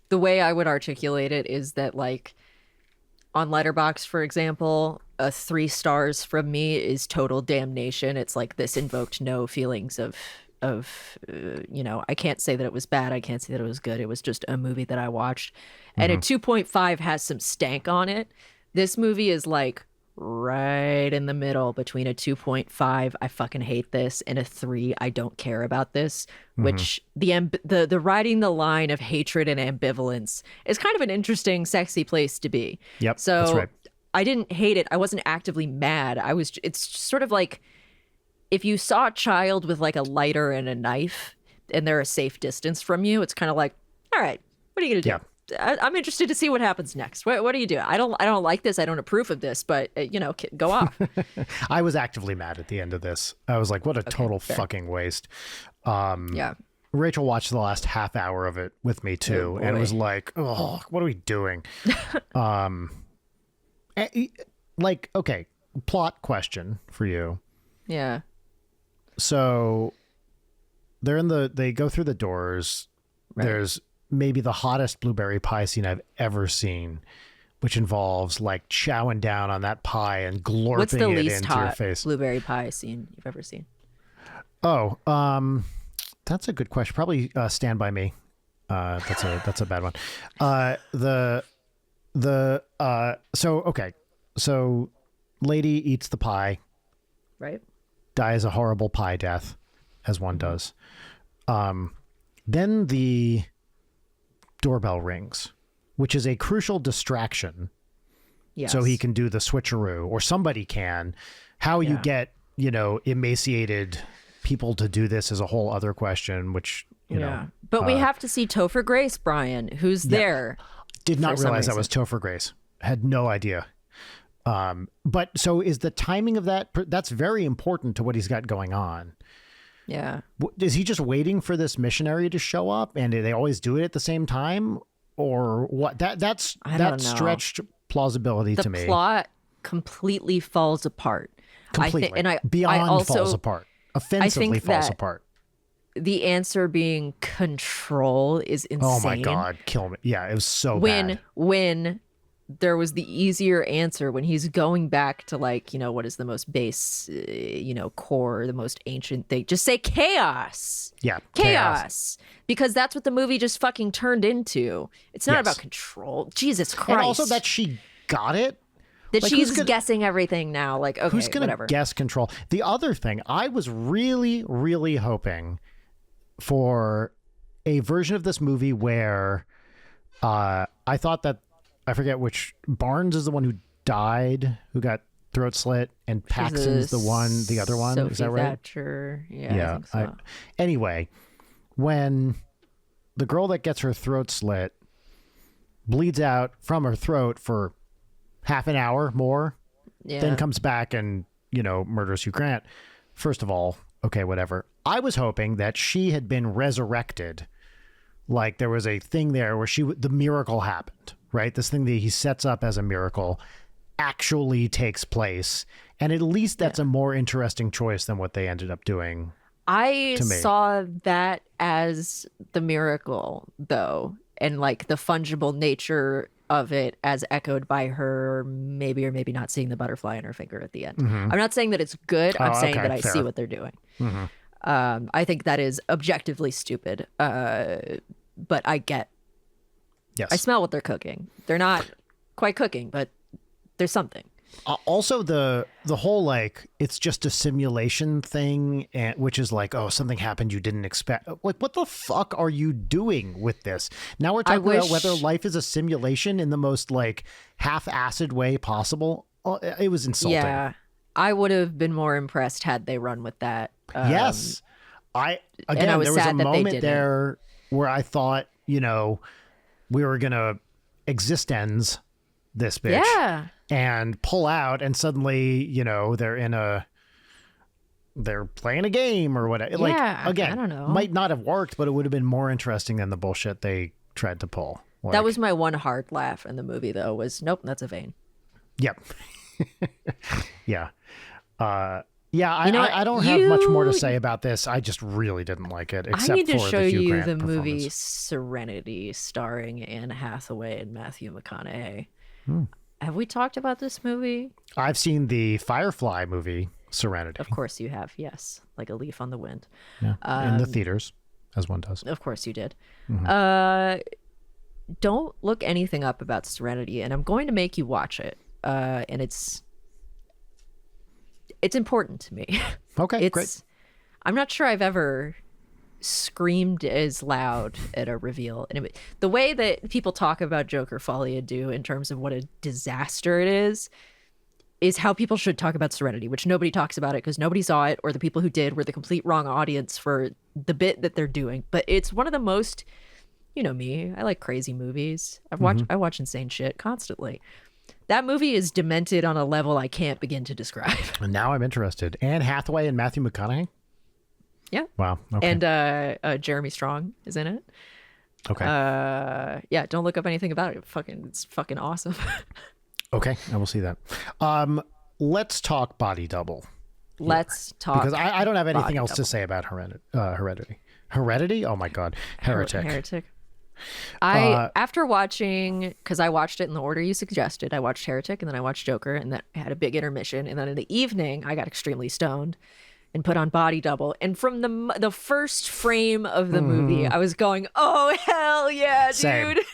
The way I would articulate it is that, like, on Letterboxd, for example, 3 stars from me is total damnation. It's like, this invoked no feelings of I can't say that it was bad. I can't say that it was good. It was just a movie that I watched. And a 2.5 has some stank on it. This movie is like right in the middle between a 2.5, I fucking hate this, and a 3, I don't care about this, which the riding the line of hatred and ambivalence is kind of an interesting, sexy place to be. Yep. So that's right. I didn't hate it. I wasn't actively mad. It's sort of like if you saw a child with like a lighter and a knife and they're a safe distance from you, it's kind of like, all right, what are you gonna do? Yeah. I'm interested to see what happens next. What do you do? I don't like this. I don't approve of this, but go off. I was actively mad at the end of this. I was like, what a total fucking waste. Yeah. Rachel watched the last half hour of it with me too, and it was like, oh, what are we doing? Okay, plot question for you. Yeah. So they go through the doors. Right. There's maybe the hottest blueberry pie scene I've ever seen, which involves like chowing down on that pie and glorping What's the it least into hot your face. blueberry pie scene you've ever seen? Oh, that's a good question. Probably Stand By Me. That's a bad one. So lady eats the pie, Right. dies a horrible pie death, as one does. Then the doorbell rings, which is a crucial distraction. Yes. So he can do the switcheroo, or somebody can. How you get, emaciated people to do this is a whole other question, which, you know. But we have to see Topher Grace, Brian, who's there. Did not for some realize that reason. was Topher Grace. Had no idea. But so is the timing of that's very important to what he's got going on. Yeah. Is he just waiting for this missionary to show up, and they always do it at the same time, or what? That stretched plausibility to me. The plot completely falls apart. Completely. I Beyond falls apart. Offensively falls apart. The answer being control is insane. Oh my God, kill me. Yeah, it was so bad. When there was the easier answer, when he's going back to, like, what is the most base, core, the most ancient thing. Just say chaos. Yeah. Chaos. Because that's what the movie just fucking turned into. It's not about control. Jesus Christ. And also that she got it. That she's guessing everything now. Like, okay, who's going to guess control? The other thing, I was really, really hoping for a version of this movie where I thought that, I forget which, Barnes is the one who died, who got throat slit, and Paxton's the other one. Sophie Is that right? Thatcher. Yeah, I think so. Anyway, when the girl that gets her throat slit bleeds out from her throat for half an hour more, then comes back and, murders Hugh Grant. First of all, okay, whatever. I was hoping that she had been resurrected. Like there was a thing there where the miracle happened, right? This thing that he sets up as a miracle actually takes place. And at least that's a more interesting choice than what they ended up doing. I saw that as the miracle, though. And like the fungible nature of it as echoed by her maybe or maybe not seeing the butterfly in her finger at the end. I'm not saying that it's good. I'm saying that I see what they're doing. I think that is objectively stupid. But I get. Yes. I smell what they're cooking. They're not quite cooking, but there's something. Also, the whole like it's just a simulation thing, and which is like, oh, something happened you didn't expect. Like, what the fuck are you doing with this? Now we're talking about whether life is a simulation in the most like half-assed way possible. It was insulting. Yeah, I would have been more impressed had they run with that. Yes, there was a moment there where I thought, we were gonna existence this bitch. Yeah. And pull out, and suddenly, they're playing a game or whatever. Like, again, I don't know. Might not have worked, but it would have been more interesting than the bullshit they tried to pull. Like, that was my one hard laugh in the movie, though, was, nope, that's a vein. Yep. Yeah. I don't have much more to say about this. I just really didn't like it, except I need to for show the Hugh you Grant the movie performance. Serenity, starring Anne Hathaway and Matthew McConaughey. Have we talked about this movie? I've seen the Firefly movie, Serenity. Of course you have, yes. Like a leaf on the wind. Yeah, in the theaters, as one does. Of course you did. Don't look anything up about Serenity, and I'm going to make you watch it. And it's important to me. Okay, great. I'm not sure I've ever screamed as loud at a reveal. And the way that people talk about Joker Folie do in terms of what a disaster it is how people should talk about Serenity, which nobody talks about it because nobody saw it, or the people who did were the complete wrong audience for the bit that they're doing. But it's one of the most, you know me, I like crazy movies. I watch insane shit constantly. That movie is demented on a level I can't begin to describe. And now I'm interested. Anne Hathaway and Matthew McConaughey? Yeah. Wow. Okay. And Jeremy Strong is in it. Okay. Yeah, don't look up anything about it. It's fucking awesome. Okay, I will see that. Let's talk Body Double. Let's talk. Because I don't have anything else Double. to say about Heredity. Heredity? Oh my God. Heretic. Heretic. After watching, because I watched it in the order you suggested, I watched Heretic and then I watched Joker, and then I had a big intermission, and then in the evening I got extremely stoned and put on Body Double, and from the first frame of the movie I was going, oh hell yeah, Same. dude.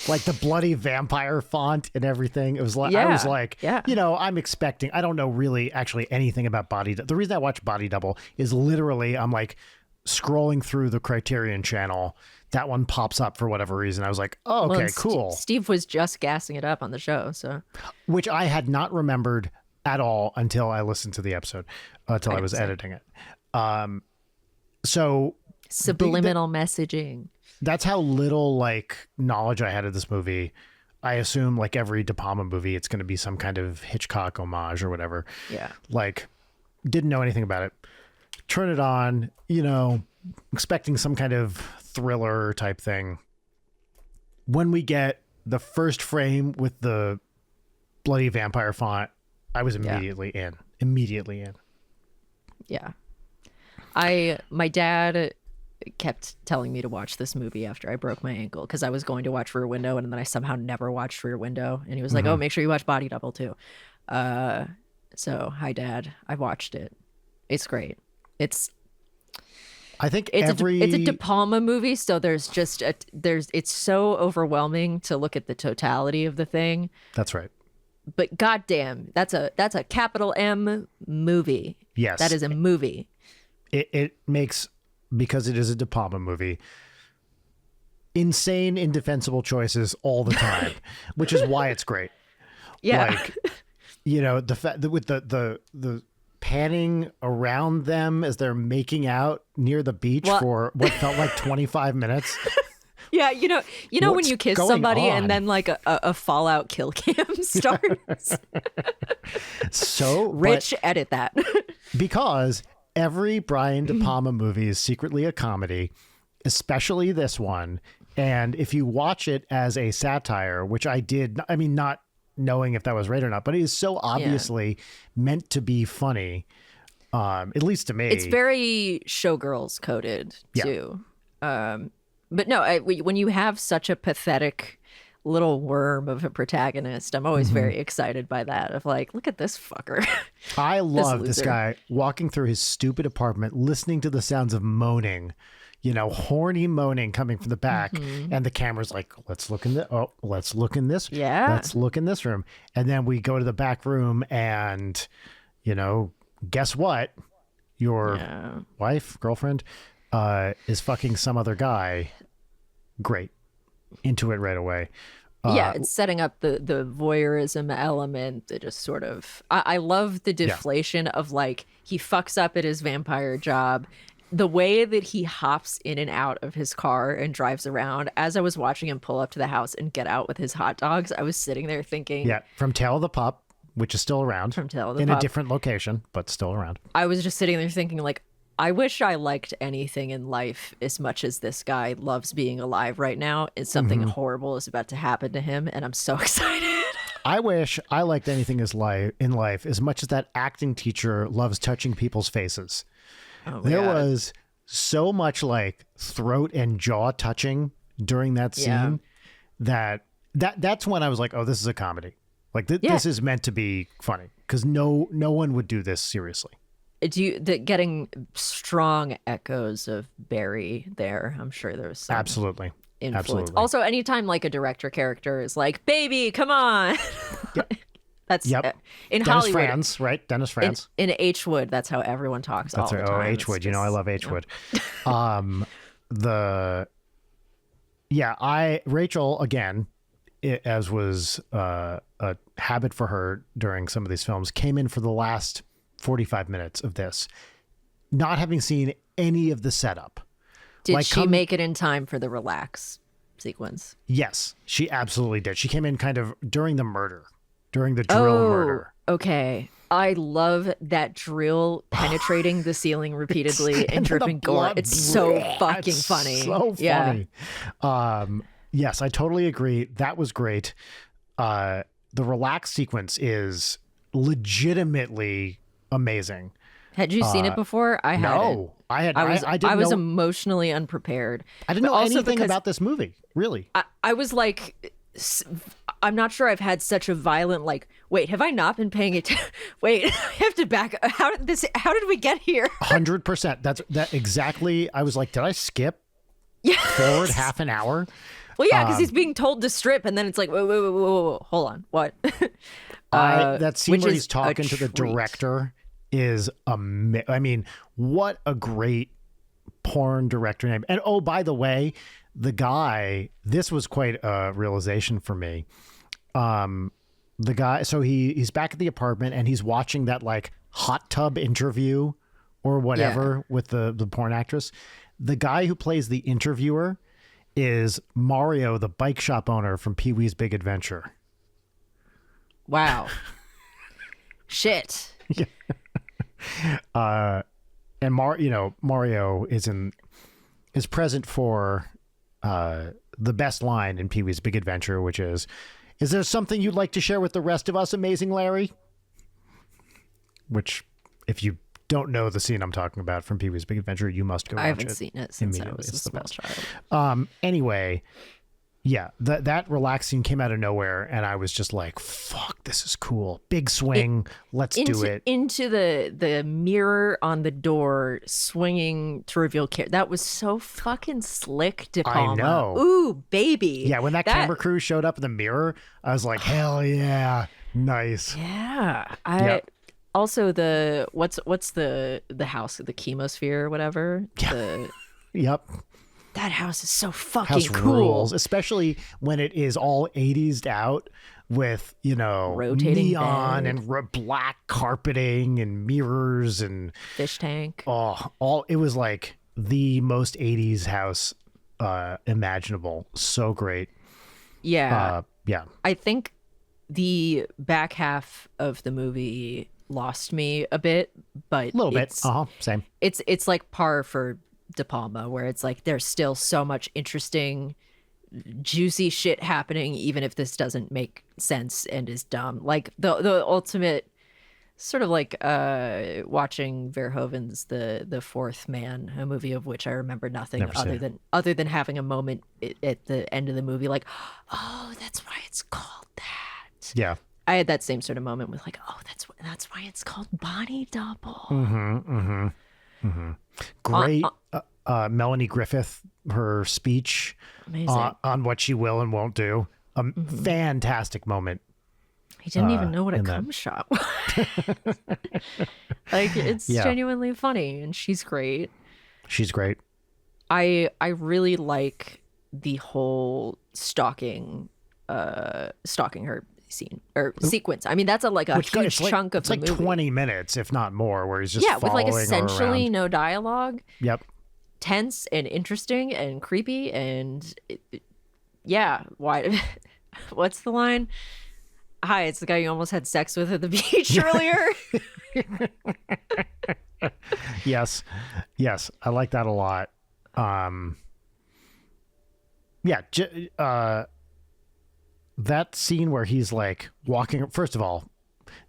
Like the bloody vampire font and everything. It was like, Yeah, I was like, yeah. I'm expecting, I don't know really actually anything about Body Double. The reason I watch Body Double is literally I'm like scrolling through the Criterion channel. That one pops up for whatever reason. I was like, oh, okay, Well, cool. Steve was just gassing it up on the show, so. Which I had not remembered at all until I listened to the episode, until I was editing it. So Subliminal messaging. that's how little like knowledge I had of this movie. I assume like every De Palma movie, it's going to be some kind of Hitchcock homage or whatever. Yeah. Like didn't know anything about it. Turn it on, expecting some kind of thriller type thing. When we get the first frame with the bloody vampire font, I was immediately in. Yeah. My dad kept telling me to watch this movie after I broke my ankle because I was going to watch Rear Window, and then I somehow never watched Rear Window, and he was like, oh, make sure you watch Body Double too. So hi Dad, I watched it. It's great. It's a De Palma movie, so there's just it's so overwhelming to look at the totality of the thing. That's right. But goddamn, that's a capital M movie. Yes. That is a movie. It makes, because it is a De Palma movie, insane, indefensible choices all the time, which is why it's great. Yeah. Like, the fact that with the panning around them as they're making out near the beach for what felt like 25 minutes. Yeah, you know when What's you kiss going somebody on? and then like a Fallout kill cam starts. So Rich, edit that. Because every Brian De Palma movie is secretly a comedy, especially this one. And if you watch it as a satire, which I did, I mean, not knowing if that was right or not, but it is so obviously meant to be funny, at least to me. It's very Showgirls coded too. But no, when you have such a pathetic, little worm of a protagonist. I'm always very excited by that. Of like, look at this fucker. I love this loser. guy walking through his stupid apartment, listening to the sounds of moaning, horny moaning coming from the back. And the camera's like, let's look in let's look in this. Yeah. Let's look in this room. And then we go to the back room and, guess what? Your wife, girlfriend, is fucking some other guy. Great. Into it right away. Yeah, it's setting up the voyeurism element. It just sort of, I love the deflation of like, he fucks up at his vampire job. The way that he hops in and out of his car and drives around. As I was watching him pull up to the house and get out with his hot dogs, I was sitting there thinking. Yeah, from Tale of the Pup, which is still around. From Tale of the in Pup. a different location, but still around. I was just sitting there thinking like, I wish I liked anything in life as much as this guy loves being alive right now. And something horrible is about to happen to him, and I'm so excited. I wish I liked anything in life as much as that acting teacher loves touching people's faces. Oh, there was so much like throat and jaw touching during that scene that's when I was like, oh, this is a comedy. Like this is meant to be funny because no one would do this seriously. Getting strong echoes of Barry there. I'm sure there's some Absolutely. influence. Absolutely. Also, anytime like a director character is like, "Baby, come on," that's in Dennis Hollywood. Franz, right? Dennis Franz. In H Wood, that's how everyone talks. That's all right. the time. Oh, H Wood. I love H Wood. Rachel again, as was a habit for her during some of these films, came in for the last 45 minutes of this, not having seen any of the setup. Did she make it in time for the relax sequence? Yes, she absolutely did. She came in kind of during the drill murder. Okay. I love that drill penetrating the ceiling repeatedly and dripping gore. It's so fucking funny. So funny. Yes, I totally agree. That was great. The relax sequence is legitimately amazing. Had you seen it before? I hadn't. No, I didn't. I was emotionally unprepared. I didn't know anything about this movie. Really, I was like, I'm not sure I've had such a violent like. Wait, have I not been paying attention? Wait, I have to back. How did we get here? 100%. That exactly. I was like, did I skip forward half an hour? Well, yeah, because he's being told to strip, and then it's like, whoa, hold on, what? That scene where he's talking to the director is I mean, what a great porn director name. And oh, by the way, the guy, this was quite a realization for me. The guy, so he's back at the apartment and he's watching that like hot tub interview or whatever with the porn actress. The guy who plays the interviewer is Mario, the bike shop owner from Pee-wee's Big Adventure. Wow. Shit. Yeah. And Mario is present for the best line in Pee-wee's Big Adventure, which is there something you'd like to share with the rest of us, Amazing Larry? Which, if you don't know the scene I'm talking about from Pee-wee's Big Adventure, you must go watch it. I haven't seen it since I was a small child. Anyway, yeah, that relaxed scene came out of nowhere, and I was just like, fuck, this is cool. Big swing. Let's do it. Into the mirror on the door, swinging to reveal care. That was so fucking slick, De Palma. I know. Ooh, baby. Yeah, when that camera crew showed up in the mirror, I was like, hell yeah. Nice. Yeah. Also, what's the house, the chemosphere or whatever? Yep. That house is so fucking House cool. rules, especially when it is all 80s out with, rotating neon bed. and black carpeting and mirrors and Fish tank. It was like the most 80s house imaginable. So great. Yeah. Yeah. I think the back half of the movie lost me a bit, but A little bit. Same. It's like par for De Palma, where it's like there's still so much interesting, juicy shit happening, even if this doesn't make sense and is dumb. Like the ultimate Sort of like watching Verhoeven's the Fourth Man, a movie of which I remember nothing Never seen it. other than having a moment at the end of the movie, like, oh, that's why it's called that. Yeah. I had that same sort of moment with like, oh, that's why it's called Body Double. Great. Melanie Griffith, her speech Amazing. on what she will and won't do. A fantastic moment. He didn't even know what a cum shot was. Like, it's genuinely funny, and she's great. She's great. I really like the whole stalking her scene or sequence. I mean, that's a huge chunk of the movie. It's like 20 minutes, if not more, where he's just with like following essentially her around. no dialogue. Yep. Tense and interesting and creepy and why? What's the line? Hi, it's the guy you almost had sex with at the beach earlier. Yes, I like that a lot. That scene where he's like walking. First of all,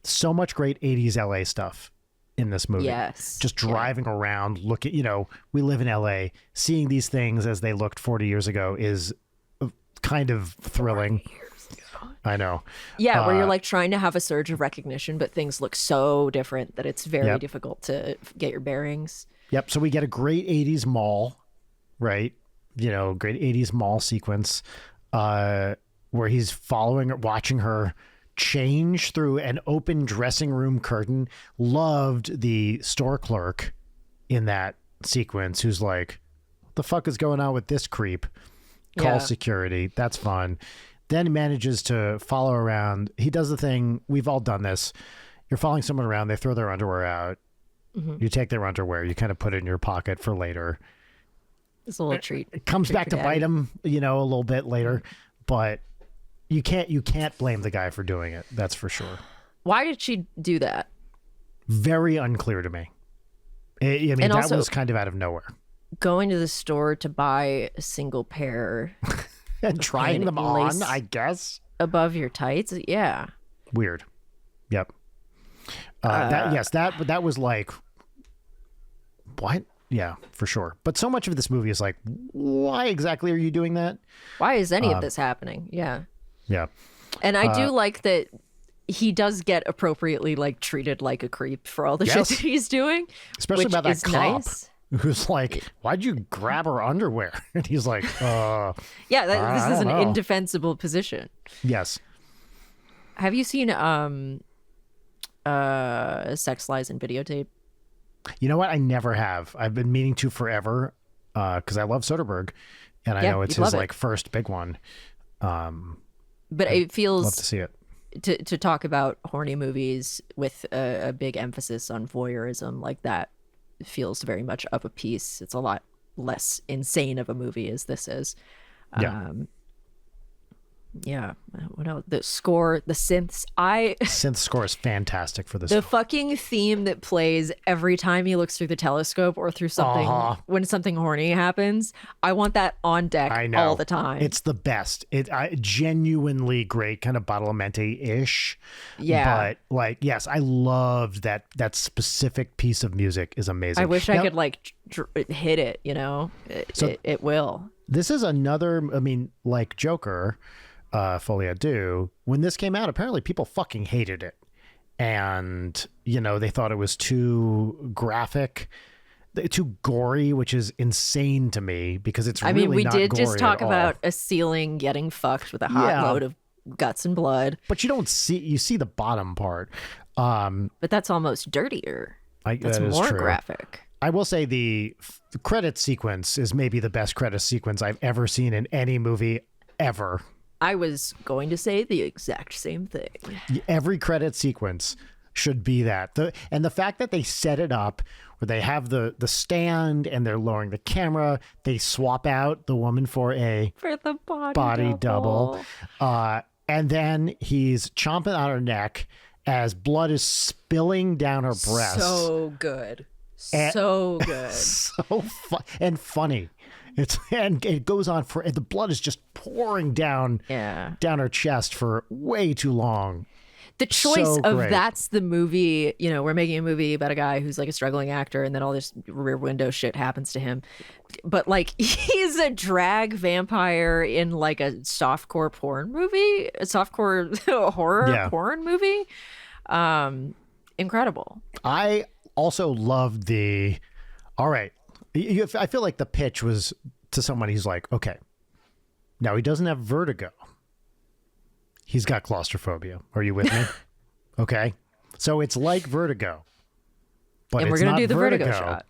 so much great 80s LA stuff in this movie. Yes, just driving around, looking. We live in LA. Seeing these things as they looked 40 years ago is kind of thrilling. I know. Yeah, where you're like trying to have a surge of recognition, but things look so different that it's very difficult to get your bearings. Yep. So we get a great 80s mall, right? Great 80s mall sequence where he's watching her change through an open dressing room curtain. Loved the store clerk in that sequence who's like, what the fuck is going on with this creep? Call security. That's fun. Then he manages to follow around. He does the thing. We've all done this. You're following someone around. They throw their underwear out. You take their underwear. You kind of put it in your pocket for later. It's a little treat. It comes back to bite him, a little bit later. But you can't blame the guy for doing it. That's for sure. Why did she do that? Very unclear to me. That also, was kind of out of nowhere. Going to the store to buy a single pair and trying them on, I guess. Above your tights? Yeah. Weird. Yep. That was like, what? Yeah, for sure. But so much of this movie is like, why exactly are you doing that? Why is any of this happening? Yeah. Yeah. And I do like that he does get appropriately like treated like a creep for all the shit that he's doing. Especially which about that is cop. Nice. Who's like, why'd you grab her underwear? And he's like, this is an indefensible position. Yes. Have you seen Sex, Lies, and Videotape? You know what? I never have. I've been meaning to forever because I love Soderbergh, and I know it's his like first big one. But it feels love to see it. To talk about horny movies with a big emphasis on voyeurism like that feels very much of a piece. It's a lot less insane of a movie as this is. What else? The score, the synths. Synth score is fantastic for this. The fucking theme that plays every time he looks through the telescope or through something when something horny happens. I want that on deck all the time. It's the best. Genuinely great, kind of Badalamenti-ish. Yeah. But yes, I loved that specific piece of music is amazing. I wish I could hit it, it will. This is another, like Joker, Folie Deux, when this came out, apparently people fucking hated it. And, they thought it was too graphic, too gory, which is insane to me because it's really not gory. We did just talk about a ceiling getting fucked with a hot load of guts and blood. But you see the bottom part. But that's almost dirtier. That's that more true. Graphic. I will say the credit sequence is maybe the best credit sequence I've ever seen in any movie ever. I was going to say the exact same thing. Every credit sequence should be that. And the fact that they set it up where they have the stand and they're lowering the camera, they swap out the woman for the body double. And then he's chomping on her neck as blood is spilling down her breast. So good. So good. So and funny. And it goes on and the blood is just pouring down her chest for way too long. The choice So of great. that's the movie, we're making a movie about a guy who's like a struggling actor and then all this rear window shit happens to him. But like he's a drag vampire in like a softcore porn movie, a softcore horror porn movie. Incredible. I also loved all right. I feel like the pitch was to someone who's like, okay, now he doesn't have vertigo. He's got claustrophobia. Are you with me? Okay. So it's like vertigo. But And we're going to do the vertigo shot.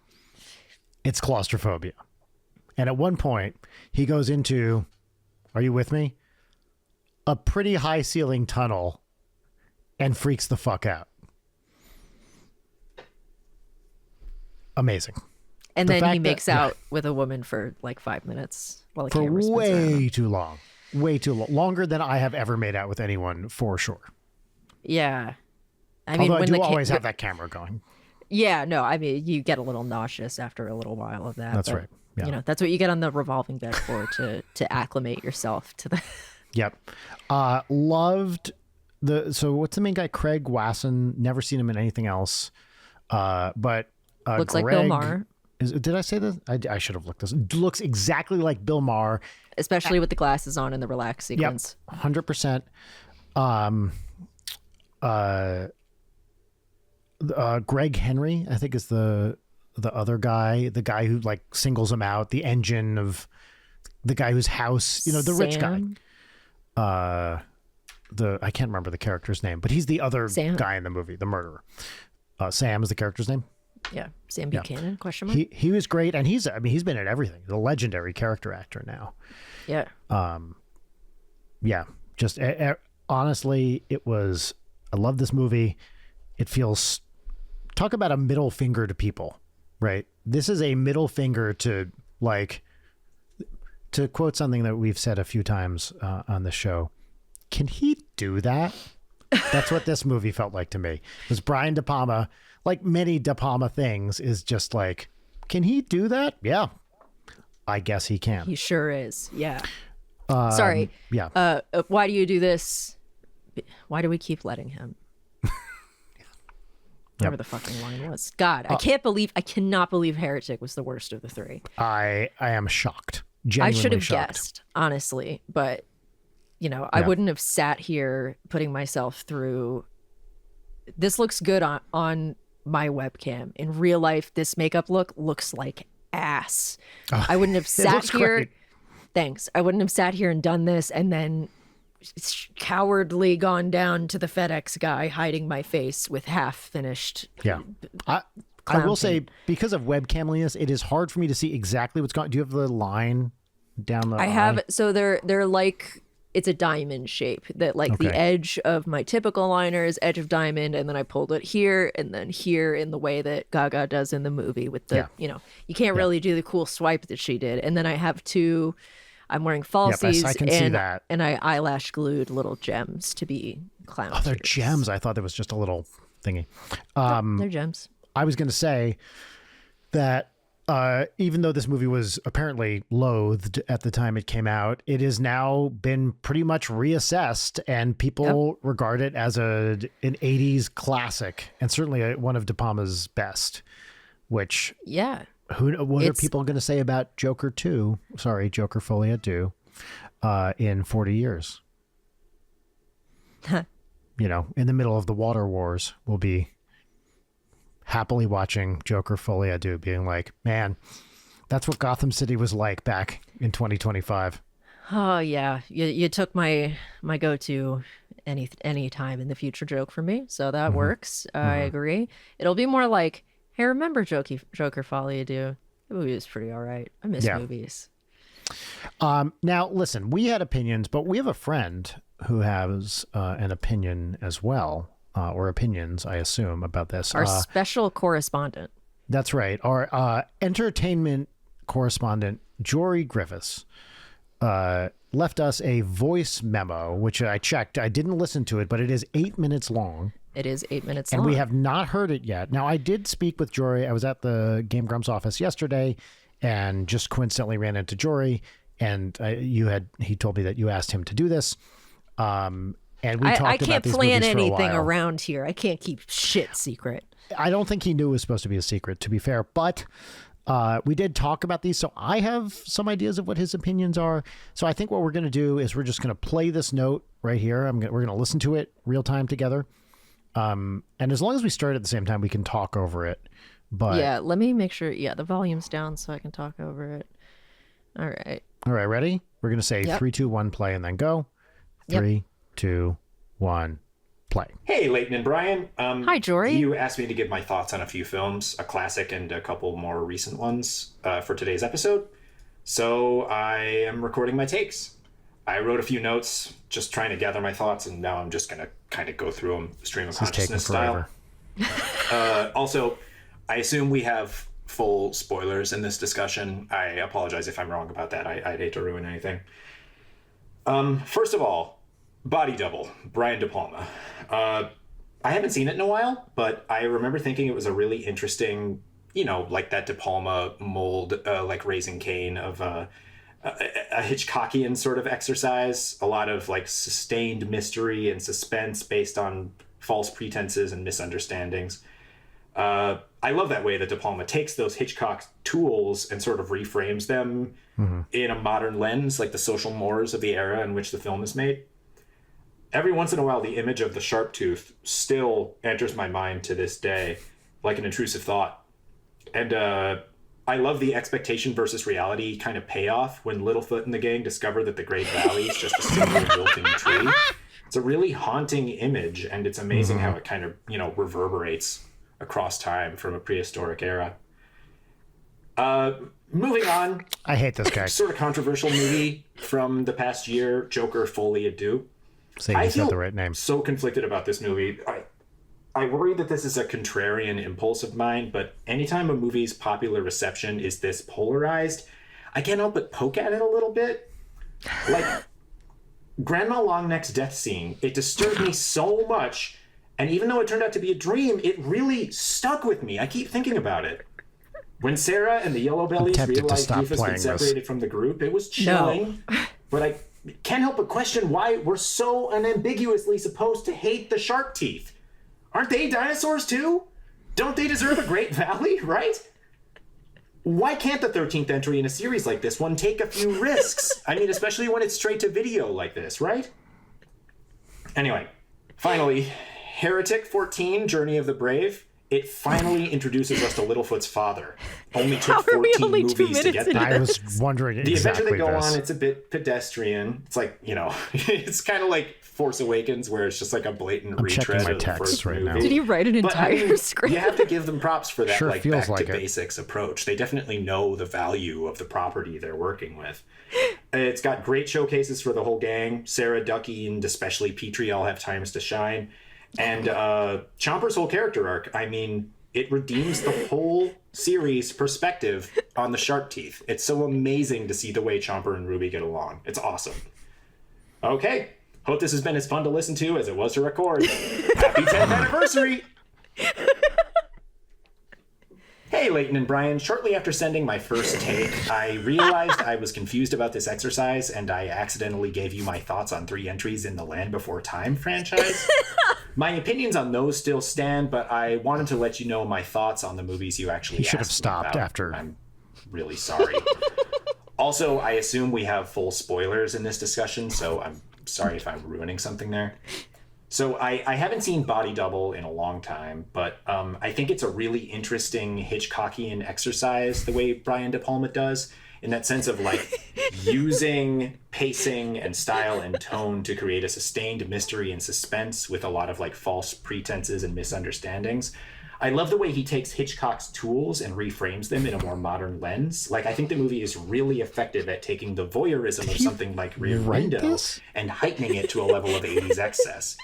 It's claustrophobia. And at one point, he goes into, are you with me? A pretty high ceiling tunnel and freaks the fuck out. Amazing. And then he makes out with a woman for like 5 minutes while the for camera spins around him. way too long. Way too long. Longer than I have ever made out with anyone, for sure. Yeah. I mean, Although when I do always have that camera going. Yeah, no, I mean, you get a little nauseous after a little while of that. That's right. Yeah. That's what you get on the revolving bed for, to acclimate yourself to the... Yep. Loved so what's the main guy? Craig Wasson. Never seen him in anything else. But looks like Greg, Bill Maher. Did I say this? I should have looked this. Looks exactly like Bill Maher. Especially with the glasses on in the relaxed sequence. Yep, 100%. Greg Henry, I think, is the other guy, the guy who like singles him out, the engine of the guy whose house, the rich guy. I can't remember the character's name, but he's the other guy in the movie, the murderer. Sam is the character's name. Yeah, Sam Buchanan? Question mark. He was great, and he's been in everything. The legendary character actor now. Yeah. Yeah. Just honestly, I love this movie. It feels, talk about a middle finger to people, right? This is a middle finger to quote something that we've said a few times on the show. Can he do that? That's what this movie felt like to me. It was Brian De Palma, like many De Palma things, is just like, can he do that? Yeah, I guess he can. He sure is. Yeah. Sorry. Yeah. Why do you do this? Why do we keep letting him? Whatever the fucking line was. God, I cannot believe Heretic was the worst of the three. I am shocked. I Genuinely should have shocked. guessed, honestly, but I wouldn't have sat here putting myself through. This looks good on my webcam. In real life, this makeup look looks like ass. I wouldn't have sat here. Great. Thanks. I wouldn't have sat here and done this and then cowardly gone down to the FedEx guy hiding my face with half finished. Yeah. I will say, because of webcamliness, it is hard for me to see exactly what's going on. Do you have the line down the I have, so they're like, it's a diamond shape that like the edge of my typical liner is edge of diamond, and then I pulled it here and then here in the way that Gaga does in the movie with the, you can't really do the cool swipe that she did. And then I have two, I'm wearing falsies, I can see that. And I eyelash glued little gems to be clown. Oh, they're tears. gems. I thought there was just a little thingy. They're gems. I was going to say that even though this movie was apparently loathed at the time it came out, it has now been pretty much reassessed, and people regard it as an 80s classic, and certainly one of De Palma's best, which... Yeah. What are people going to say about Joker 2? Sorry, Joker Folie à Deux in 40 years? In the middle of the water wars, we'll be happily watching Joker Folie à Deux being like, man, that's what Gotham City was like back in 2025. Oh, yeah. You took my go-to any time in the future joke for me, so that works. I agree. It'll be more like, hey, remember Joker Folie à Deux? The movie was pretty all right. I miss movies. Now, listen, we had opinions, but we have a friend who has an opinion as well, or opinions, I assume, about this. Our special correspondent. That's right. Our entertainment correspondent, Jory Griffiths, left us a voice memo, which I checked. I didn't listen to it, but it is 8 minutes long. It is 8 minutes and long. We have not heard it yet. Now, I did speak with Jory. I was at the Game Grumps office yesterday and just coincidentally ran into Jory. And he told me that you asked him to do this. And we I talked about can't these plan movies for a anything while. around here. I can't keep shit secret. I don't think he knew it was supposed to be a secret, to be fair, but we did talk about these, so I have some ideas of what his opinions are. So I think what we're going to do is we're just going to play this note right here. We're going to listen to it real time together. And as long as we start at the same time, we can talk over it. But Yeah, let me make sure. Yeah, the volume's down so I can talk over it. All right. All right, ready? We're going to say 3, 2, 1, play, and then go. 3, 2, 1, play. Hey, Leighton and Brian. Hi, Jory. You asked me to give my thoughts on a few films, a classic and a couple more recent ones for today's episode. So I am recording my takes. I wrote a few notes, just trying to gather my thoughts, and now I'm just going to kind of go through them stream of consciousness style. Also, I assume we have full spoilers in this discussion. I apologize if I'm wrong about that. I'd hate to ruin anything. First of all, Body Double, Brian De Palma. I haven't seen it in a while, but I remember thinking it was a really interesting, like that De Palma mold, like Raising Cain of a Hitchcockian sort of exercise. A lot of like sustained mystery and suspense based on false pretenses and misunderstandings. I love that way that De Palma takes those Hitchcock tools and sort of reframes them in a modern lens, like the social mores of the era in which the film is made. Every once in a while, the image of the sharp tooth still enters my mind to this day, like an intrusive thought. And I love the expectation versus reality kind of payoff when Littlefoot and the gang discover that the Great Valley is just a single wilting tree. It's a really haunting image, and it's amazing how it kind of, reverberates across time from a prehistoric era. Moving on. I hate this guy. Sort of controversial movie from the past year, Joker, Folie, Deux. I feel the right name. So conflicted about this movie. I worry that this is a contrarian impulse of mine, but anytime a movie's popular reception is this polarized, I can't help but poke at it a little bit. Like, Grandma Longneck's death scene, it disturbed me so much, and even though it turned out to be a dream, it really stuck with me. I keep thinking about it. When Sarah and the Yellow Bellies realized Rufus had separated from the group, it was chilling, but I can't help but question why we're so unambiguously supposed to hate the shark teeth. Aren't they dinosaurs too? Don't they deserve a Great Valley, right? Why can't the 13th entry in a series like this one take a few risks? I mean, especially when it's straight to video like this, right? Anyway, finally, Heretic 14, Journey of the Brave. It finally introduces us to Littlefoot's father. Only took 14 movies to get there. I was wondering the exactly adventure they go this. on, it's a bit pedestrian. It's like, it's kind of like Force Awakens, where it's just like a blatant retread of the first movie. now. Did he write an entire script? You have to give them props for that Sure like feels back like to it. basics approach. They definitely know the value of the property they're working with. It's got great showcases for the whole gang. Sarah, Ducky, and especially Petrie all have times to shine. And Chomper's whole character arc, I mean, it redeems the whole series' perspective on the shark teeth. It's so amazing to see the way Chomper and Ruby get along. It's awesome. Okay. Hope this has been as fun to listen to as it was to record. Happy 10th anniversary! Hey, Leighton and Brian. Shortly after sending my first take, I realized I was confused about this exercise, and I accidentally gave you my thoughts on 3 entries in the Land Before Time franchise. My opinions on those still stand, but I wanted to let you know my thoughts on the movies you actually asked should have me stopped about. after. I'm really sorry. Also, I assume we have full spoilers in this discussion, so I'm sorry if I'm ruining something there. So I haven't seen Body Double in a long time, but I think it's a really interesting Hitchcockian exercise, the way Brian De Palma does, in that sense of like using pacing and style and tone to create a sustained mystery and suspense with a lot of like false pretenses and misunderstandings. I love the way he takes Hitchcock's tools and reframes them in a more modern lens. Like, I think the movie is really effective at taking the voyeurism of something like Rear Window and heightening it to a level of 80s excess.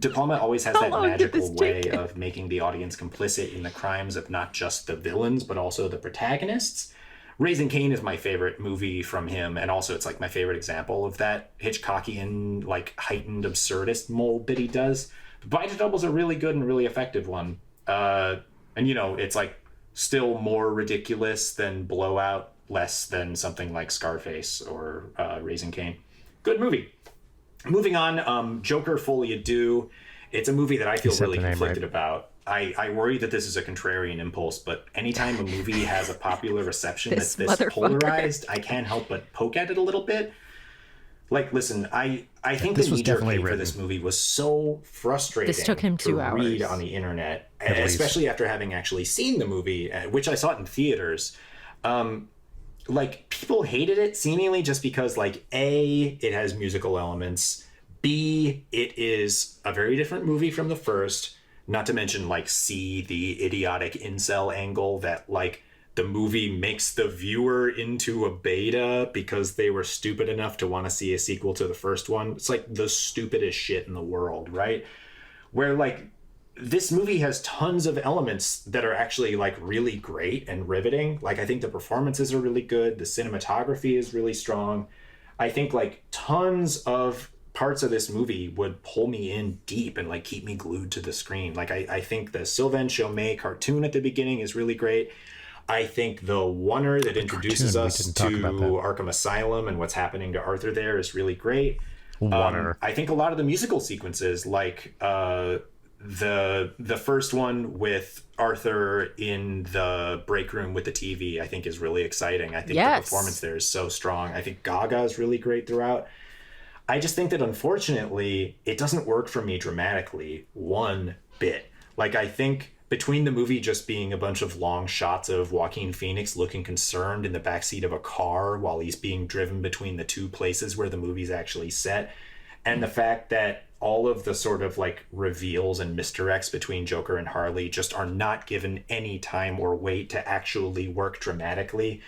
De Palma always has that magical way of making the audience complicit in the crimes of not just the villains, but also the protagonists. Raising Cain is my favorite movie from him, and also it's like my favorite example of that Hitchcockian, like heightened absurdist mold that he does. Body Double's a really good and really effective one. And it's like still more ridiculous than Blowout, less than something like Scarface or Raising Cain. Good movie. Moving on, Joker Folie Deux. It's a movie that I feel really conflicted right. about. I worry that this is a contrarian impulse, but anytime a movie has a popular reception that's this polarized, I can't help but poke at it a little bit. Like, listen, I think the knee-jerk hate for this movie was so frustrating. This took him 2 to hours. read on the internet, especially after having actually seen the movie, which I saw it in theaters. Like, people hated it seemingly just because, like, A, it has musical elements, B, it is a very different movie from the first, not to mention, like, C, the idiotic incel angle that, like, the movie makes the viewer into a beta because they were stupid enough to want to see a sequel to the first one. It's like the stupidest shit in the world, right? Where, like, this movie has tons of elements that are actually, like, really great and riveting. Like, I think the performances are really good. The cinematography is really strong. I think, like, tons of parts of this movie would pull me in deep and, like, keep me glued to the screen. Like, I think the Sylvain Chomet cartoon at the beginning is really great. I think the oneer that introduces us to Arkham Asylum and what's happening to Arthur there is really great. I think a lot of the musical sequences, like the first one with Arthur in the break room with the TV, I think is really exciting. I think the performance there is so strong. I think Gaga is really great throughout. I just think that unfortunately it doesn't work for me dramatically one bit. Like, I think between the movie just being a bunch of long shots of Joaquin Phoenix looking concerned in the backseat of a car while he's being driven between the two places where the movie's actually set, and the fact that all of the sort of, like, reveals and misdirects between Joker and Harley just are not given any time or weight to actually work dramatically.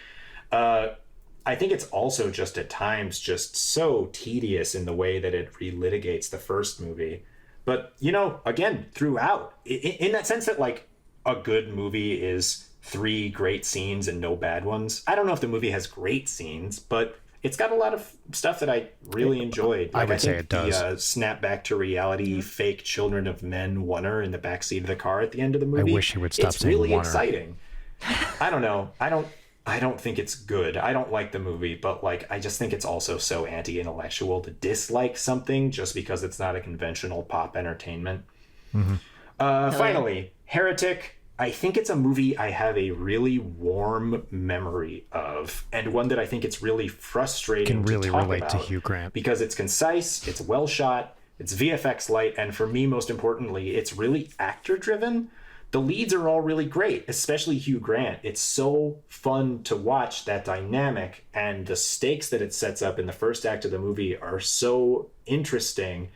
I think it's also just at times just so tedious in the way that it relitigates the first movie. But, you know, again, throughout, in that sense that, like, a good movie is 3 great scenes and no bad ones. I don't know if the movie has great scenes, but it's got a lot of stuff that I really enjoyed. Like, I would say it does. The snap back to reality, fake Children of Men oneer in the backseat of the car at the end of the movie. I wish he would stop saying really oneer. Exciting. I don't know. I don't think it's good. I don't like the movie, but, like, I just think it's also so anti-intellectual to dislike something just because it's not a conventional pop entertainment. Finally, Heretic. I think it's a movie I have a really warm memory of, and one that I think it's really frustrating Can really to talk relate about to Hugh Grant because it's concise, it's well shot, it's VFX light, and for me, most importantly, it's really actor driven. The leads are all really great, especially Hugh Grant. It's so fun to watch that dynamic, and the stakes that it sets up in the first act of the movie are so interesting.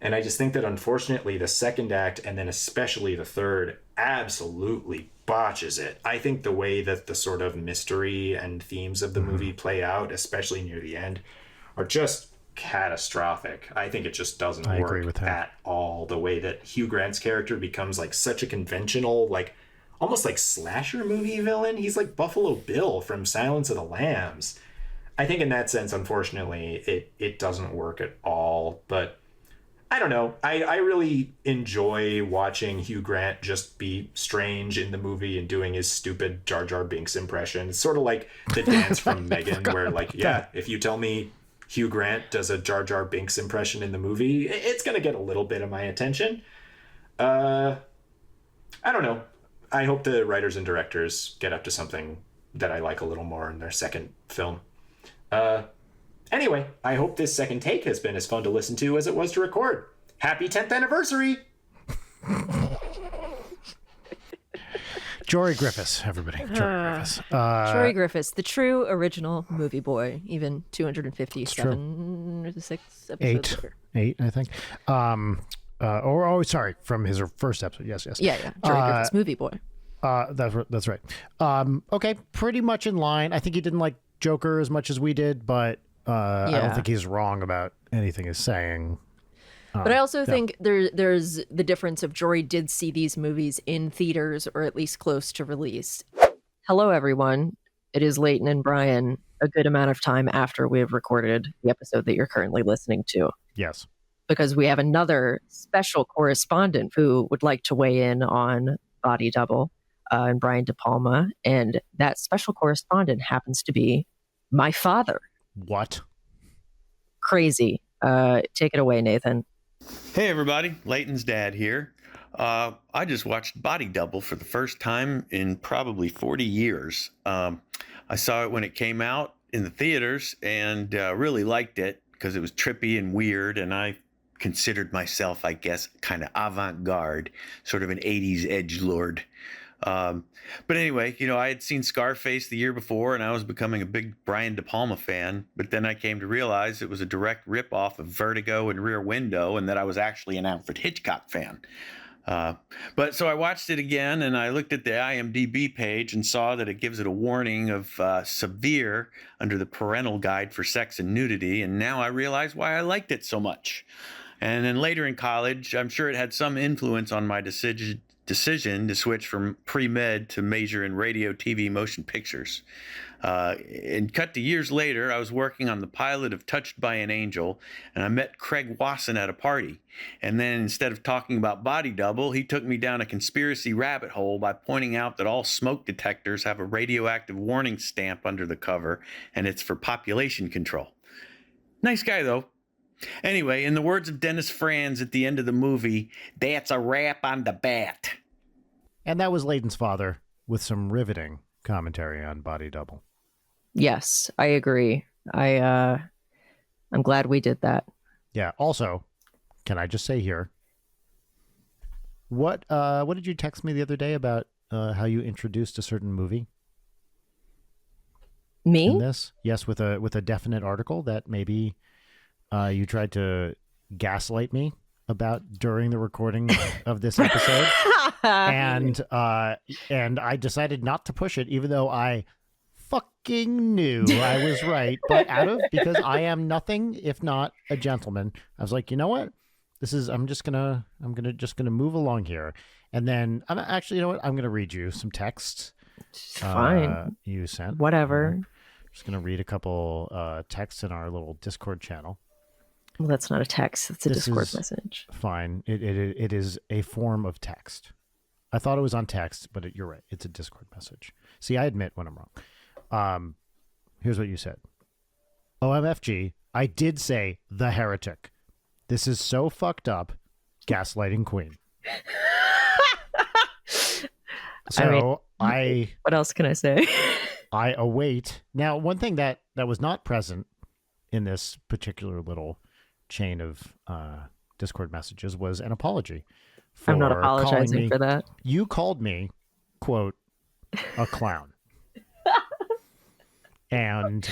And I just think that, unfortunately, the second act, and then especially the third, absolutely botches it. I think the way that the sort of mystery and themes of the movie play out, especially near the end, are just catastrophic. I think it just doesn't work at all. The way that Hugh Grant's character becomes, like, such a conventional, like, almost like slasher movie villain. He's like Buffalo Bill from Silence of the Lambs. I think in that sense, unfortunately, it doesn't work at all. But I don't know. I really enjoy watching Hugh Grant just be strange in the movie and doing his stupid Jar Jar Binks impression. It's sort of like the dance from Megan, where, like, yeah, if you tell me Hugh Grant does a Jar Jar Binks impression in the movie, it's going to get a little bit of my attention. I don't know. I hope the writers and directors get up to something that I like a little more in their second film. Anyway, I hope this second take has been as fun to listen to as it was to record. Happy 10th anniversary! Jory Griffiths, everybody. Jory Griffiths. Jory Griffiths, the true original movie boy, even 257 or 6 episodes later. 8, I think. Sorry, from his first episode. Yes. Yeah. Jory Griffiths, movie boy. That's right. Okay, pretty much in line. I think he didn't like Joker as much as we did, but I don't think he's wrong about anything he's saying. But I also think there's the difference of Jory did see these movies in theaters or at least close to release. Hello, everyone. It is Leighton and Brian a good amount of time after we have recorded the episode that you're currently listening to. Yes. Because we have another special correspondent who would like to weigh in on Body Double and Brian De Palma. And that special correspondent happens to be my father. What? Crazy. Take it away, Nathan. Hey everybody, Leighton's dad here. I just watched Body Double for the first time in probably 40 years. I saw it when it came out in the theaters and really liked it because it was trippy and weird, and I considered myself, I guess, kind of avant-garde, sort of an 80s edgelord. But anyway, I had seen Scarface the year before and I was becoming a big Brian De Palma fan, but then I came to realize it was a direct ripoff of Vertigo and Rear Window and that I was actually an Alfred Hitchcock fan. But so I watched it again and I looked at the IMDb page and saw that it gives it a warning of severe under the parental guide for sex and nudity. And now I realize why I liked it so much. And then later in college, I'm sure it had some influence on my decision to switch from pre-med to major in radio, TV, motion pictures. And cut to years later, I was working on the pilot of Touched by an Angel, and I met Craig Wasson at a party. And then instead of talking about Body Double, he took me down a conspiracy rabbit hole by pointing out that all smoke detectors have a radioactive warning stamp under the cover, and it's for population control. Nice guy, though. Anyway, in the words of Dennis Franz at the end of the movie, that's a wrap on the bat. And that was Leighton's father with some riveting commentary on Body Double. Yes, I agree. I'm glad we did that. Yeah. Also, can I just say here, what did you text me the other day about how you introduced a certain movie? Me? In this? Yes, with a definite article that maybe you tried to gaslight me about during the recording of this episode. and I decided not to push it, even though I fucking knew I was right. But because I am nothing if not a gentleman, I was like, you know what? I'm just gonna move along here. And then I'm actually, you know what? I'm gonna read you some texts. Fine. You sent. Whatever. Just gonna read a couple texts in our little Discord channel. Well, that's not a text. It's a Discord message. Fine. It is a form of text. I thought it was on text, but you're right. It's a Discord message. See, I admit when I'm wrong. Here's what you said. OMFG, I did say the heretic. This is so fucked up. Gaslighting queen. So what else can I say? I await. Now, one thing that was not present in this particular little chain of Discord messages was an apology. I'm not apologizing for that. You called me, quote, a clown. And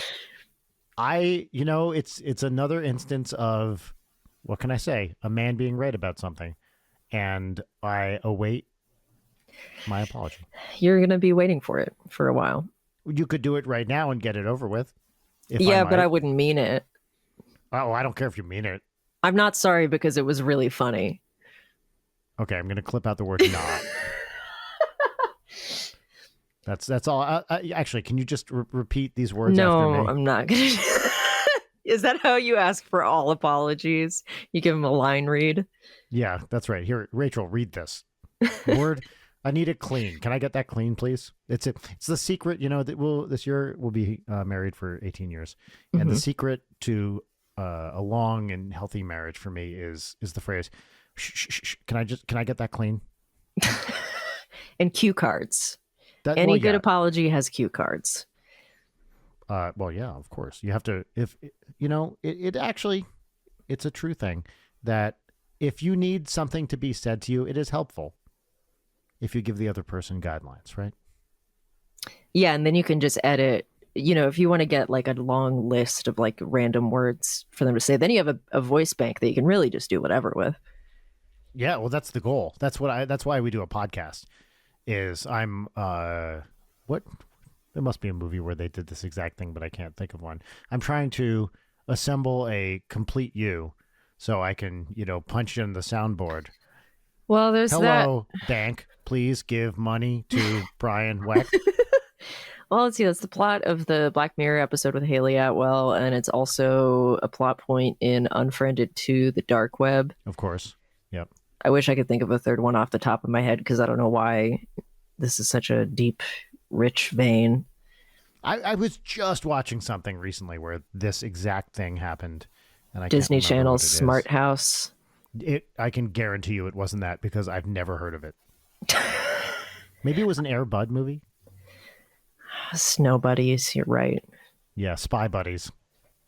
it's another instance of, what can I say? A man being right about something. And I await my apology. You're going to be waiting for it for a while. You could do it right now and get it over with. Yeah, but I wouldn't mean it. Oh, I don't care if you mean it. I'm not sorry because it was really funny. Okay, I'm going to clip out the word not. That's all. Actually, can you just repeat these words after me? No, I'm not going to. Is that how you ask for all apologies? You give them a line read? Yeah, that's right. Here, Rachel, read this. Word, I need it clean. Can I get that clean, please? It's the secret, that this year we'll be married for 18 years. And the secret to a long and healthy marriage for me is the phrase, shh, shh, shh. Can I get that clean? And cue cards. Any good apology has cue cards. Well, yeah, of course. You have to, it actually, it's a true thing that if you need something to be said to you, it is helpful if you give the other person guidelines, right? Yeah, and then you can just edit. If you want to get like a long list of like random words for them to say, then you have a voice bank that you can really just do whatever with. Yeah, well, that's the goal. That's why we do a podcast. There must be a movie where they did this exact thing, but I can't think of one. I'm trying to assemble a complete you so I can, punch in the soundboard. Well, there's Hello, bank. Please give money to Brian Weck. Well, let's see. That's the plot of the Black Mirror episode with Haley Atwell, and it's also a plot point in Unfriended 2, The Dark Web. Of course. Yep. I wish I could think of a third one off the top of my head because I don't know why this is such a deep, rich vein. I was just watching something recently where this exact thing happened, and I Disney can't remember Channel's what it is. Smart House. I can guarantee you it wasn't that because I've never heard of it. Maybe it was an Air Bud movie. Snow Buddies. You're right. Yeah, Spy Buddies.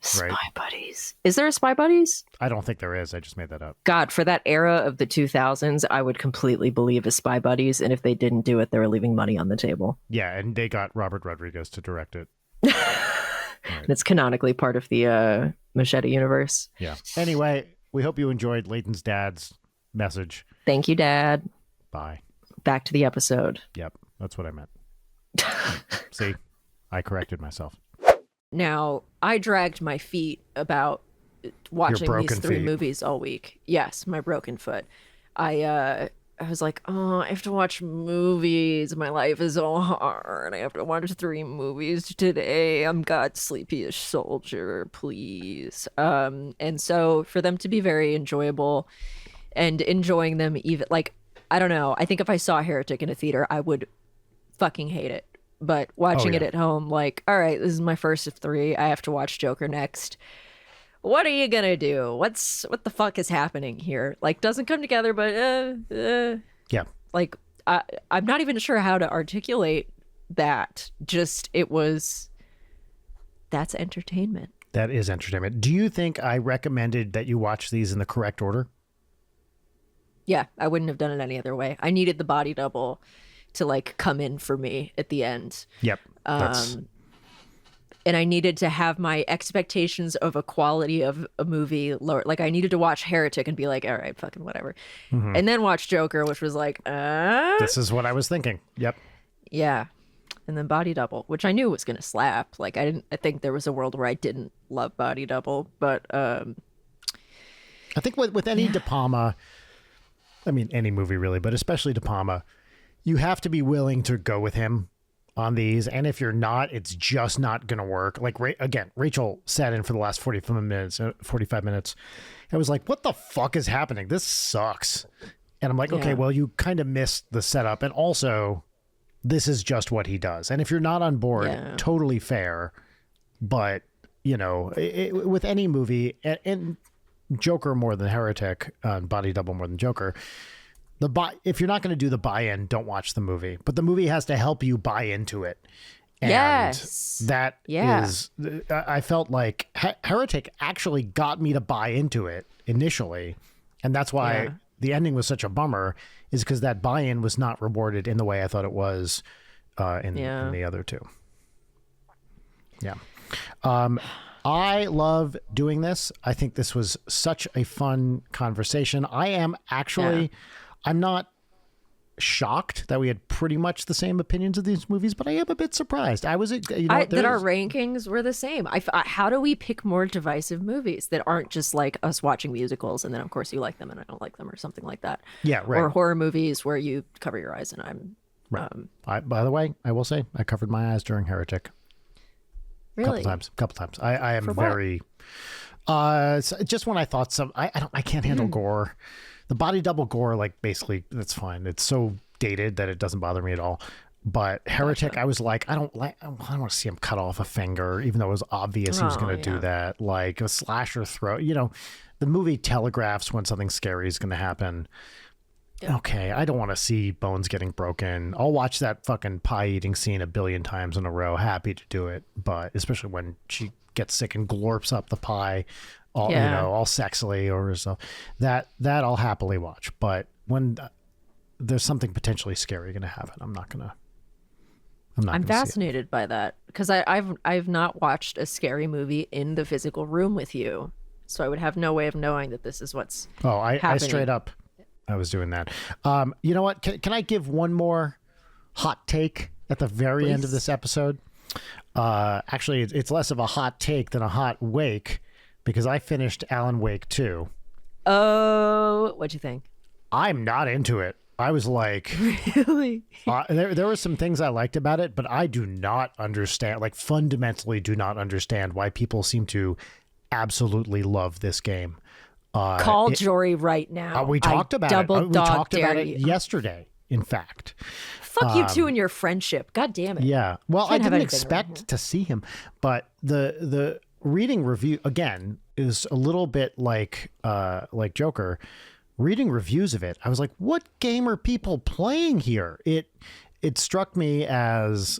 Spy Right. Buddies. Is there a Spy Buddies? I don't think there is. I just made that up. God, for that era of the 2000s, I would completely believe a Spy Buddies, and if they didn't do it, they were leaving money on the table. Yeah, and they got Robert Rodriguez to direct it. And it's canonically part of the Machete universe. Yeah. Anyway, we hope you enjoyed Leighton's dad's message. Thank you, Dad. Bye. Back to the episode. Yep, that's what I meant. See, I corrected myself. Now, I dragged my feet about watching broken these three feet. movies all week. Yes, my broken foot. I was like, oh, I have to watch movies. My life is so hard. I have to watch 3 movies today. I'm God's sleepiest soldier, please. And so for them to be very enjoyable and enjoying them even like, I don't know. I think if I saw Heretic in a theater, I would fucking hate it. But watching it yeah. at home, like, all right, this is my first of 3. I have to watch Joker next. What are you gonna do? What the fuck is happening here? Like, doesn't come together, but Yeah. like, I'm not even sure how to articulate that. Just that's entertainment. That is entertainment. Do you think I recommended that you watch these in the correct order? Yeah, I wouldn't have done it any other way. I needed the body double to like come in for me at the end. Yep. That's And I needed to have my expectations of a quality of a movie lower. Like I needed to watch Heretic and be like, all right, fucking whatever. And then watch Joker, which was like, this is what I was thinking. Yep. yeah. And then Body Double, which I knew was going to slap. Like I think there was a world where I didn't love Body Double, but I think with any De Palma, I mean, any movie really, but especially De Palma, you have to be willing to go with him on these. And if you're not, it's just not going to work. Like, again, Rachel sat in for the last 45 minutes. I was like, what the fuck is happening? This sucks. And I'm like, okay, well, you kind of missed the setup. And also, this is just what he does. And if you're not on board, totally fair. But, you know, with any movie, and Joker more than Heretic, Body Double more than Joker, if you're not going to do the buy-in, don't watch the movie. But the movie has to help you buy into it. And that is, I felt like Heretic actually got me to buy into it initially. And that's why the ending was such a bummer, is because that buy-in was not rewarded in the way I thought it was in the other two. Yeah. I love doing this. I think this was such a fun conversation. I am actually, I'm not shocked that we had pretty much the same opinions of these movies, but I am a bit surprised. I was, that our rankings were the same. How do we pick more divisive movies that aren't just like us watching musicals and then of course you like them and I don't like them or something like that? Yeah, right. Or horror movies where you cover your eyes and I'm right. By the way, I will say I covered my eyes during Heretic. Really? Couple times. I am very, just when I thought I can't handle gore. The Body Double gore, like basically that's fine. It's so dated that it doesn't bother me at all. But Heretic, I was like, I don't want to see him cut off a finger, even though it was obvious he was going to do that. Like a slasher throat, the movie telegraphs when something scary is going to happen. Yeah. Okay, I don't want to see bones getting broken. I'll watch that fucking pie eating scene a billion times in a row. Happy to do it, but especially when she gets sick and glorps up the pie, all sexily or so. That I'll happily watch. But when there's something potentially scary going to happen, I'm not gonna. I'm fascinated by that because I've not watched a scary movie in the physical room with you, so I would have no way of knowing that this is what's. I straight up. I was doing that. You know what? Can I give one more hot take at the very end of this episode? Actually, it's less of a hot take than a hot wake because I finished Alan Wake 2. Oh, what'd you think? I'm not into it. I was like, really? There were some things I liked about it, but I do not understand, like fundamentally do not understand why people seem to absolutely love this game. Call Jory right now. We talked about it. We talked about it yesterday, in fact. Fuck you two and your friendship. God damn it. Yeah. Well, I didn't expect to see him, but the reading review, again, is a little bit like Joker. Reading reviews of it, I was like, what game are people playing here? It struck me as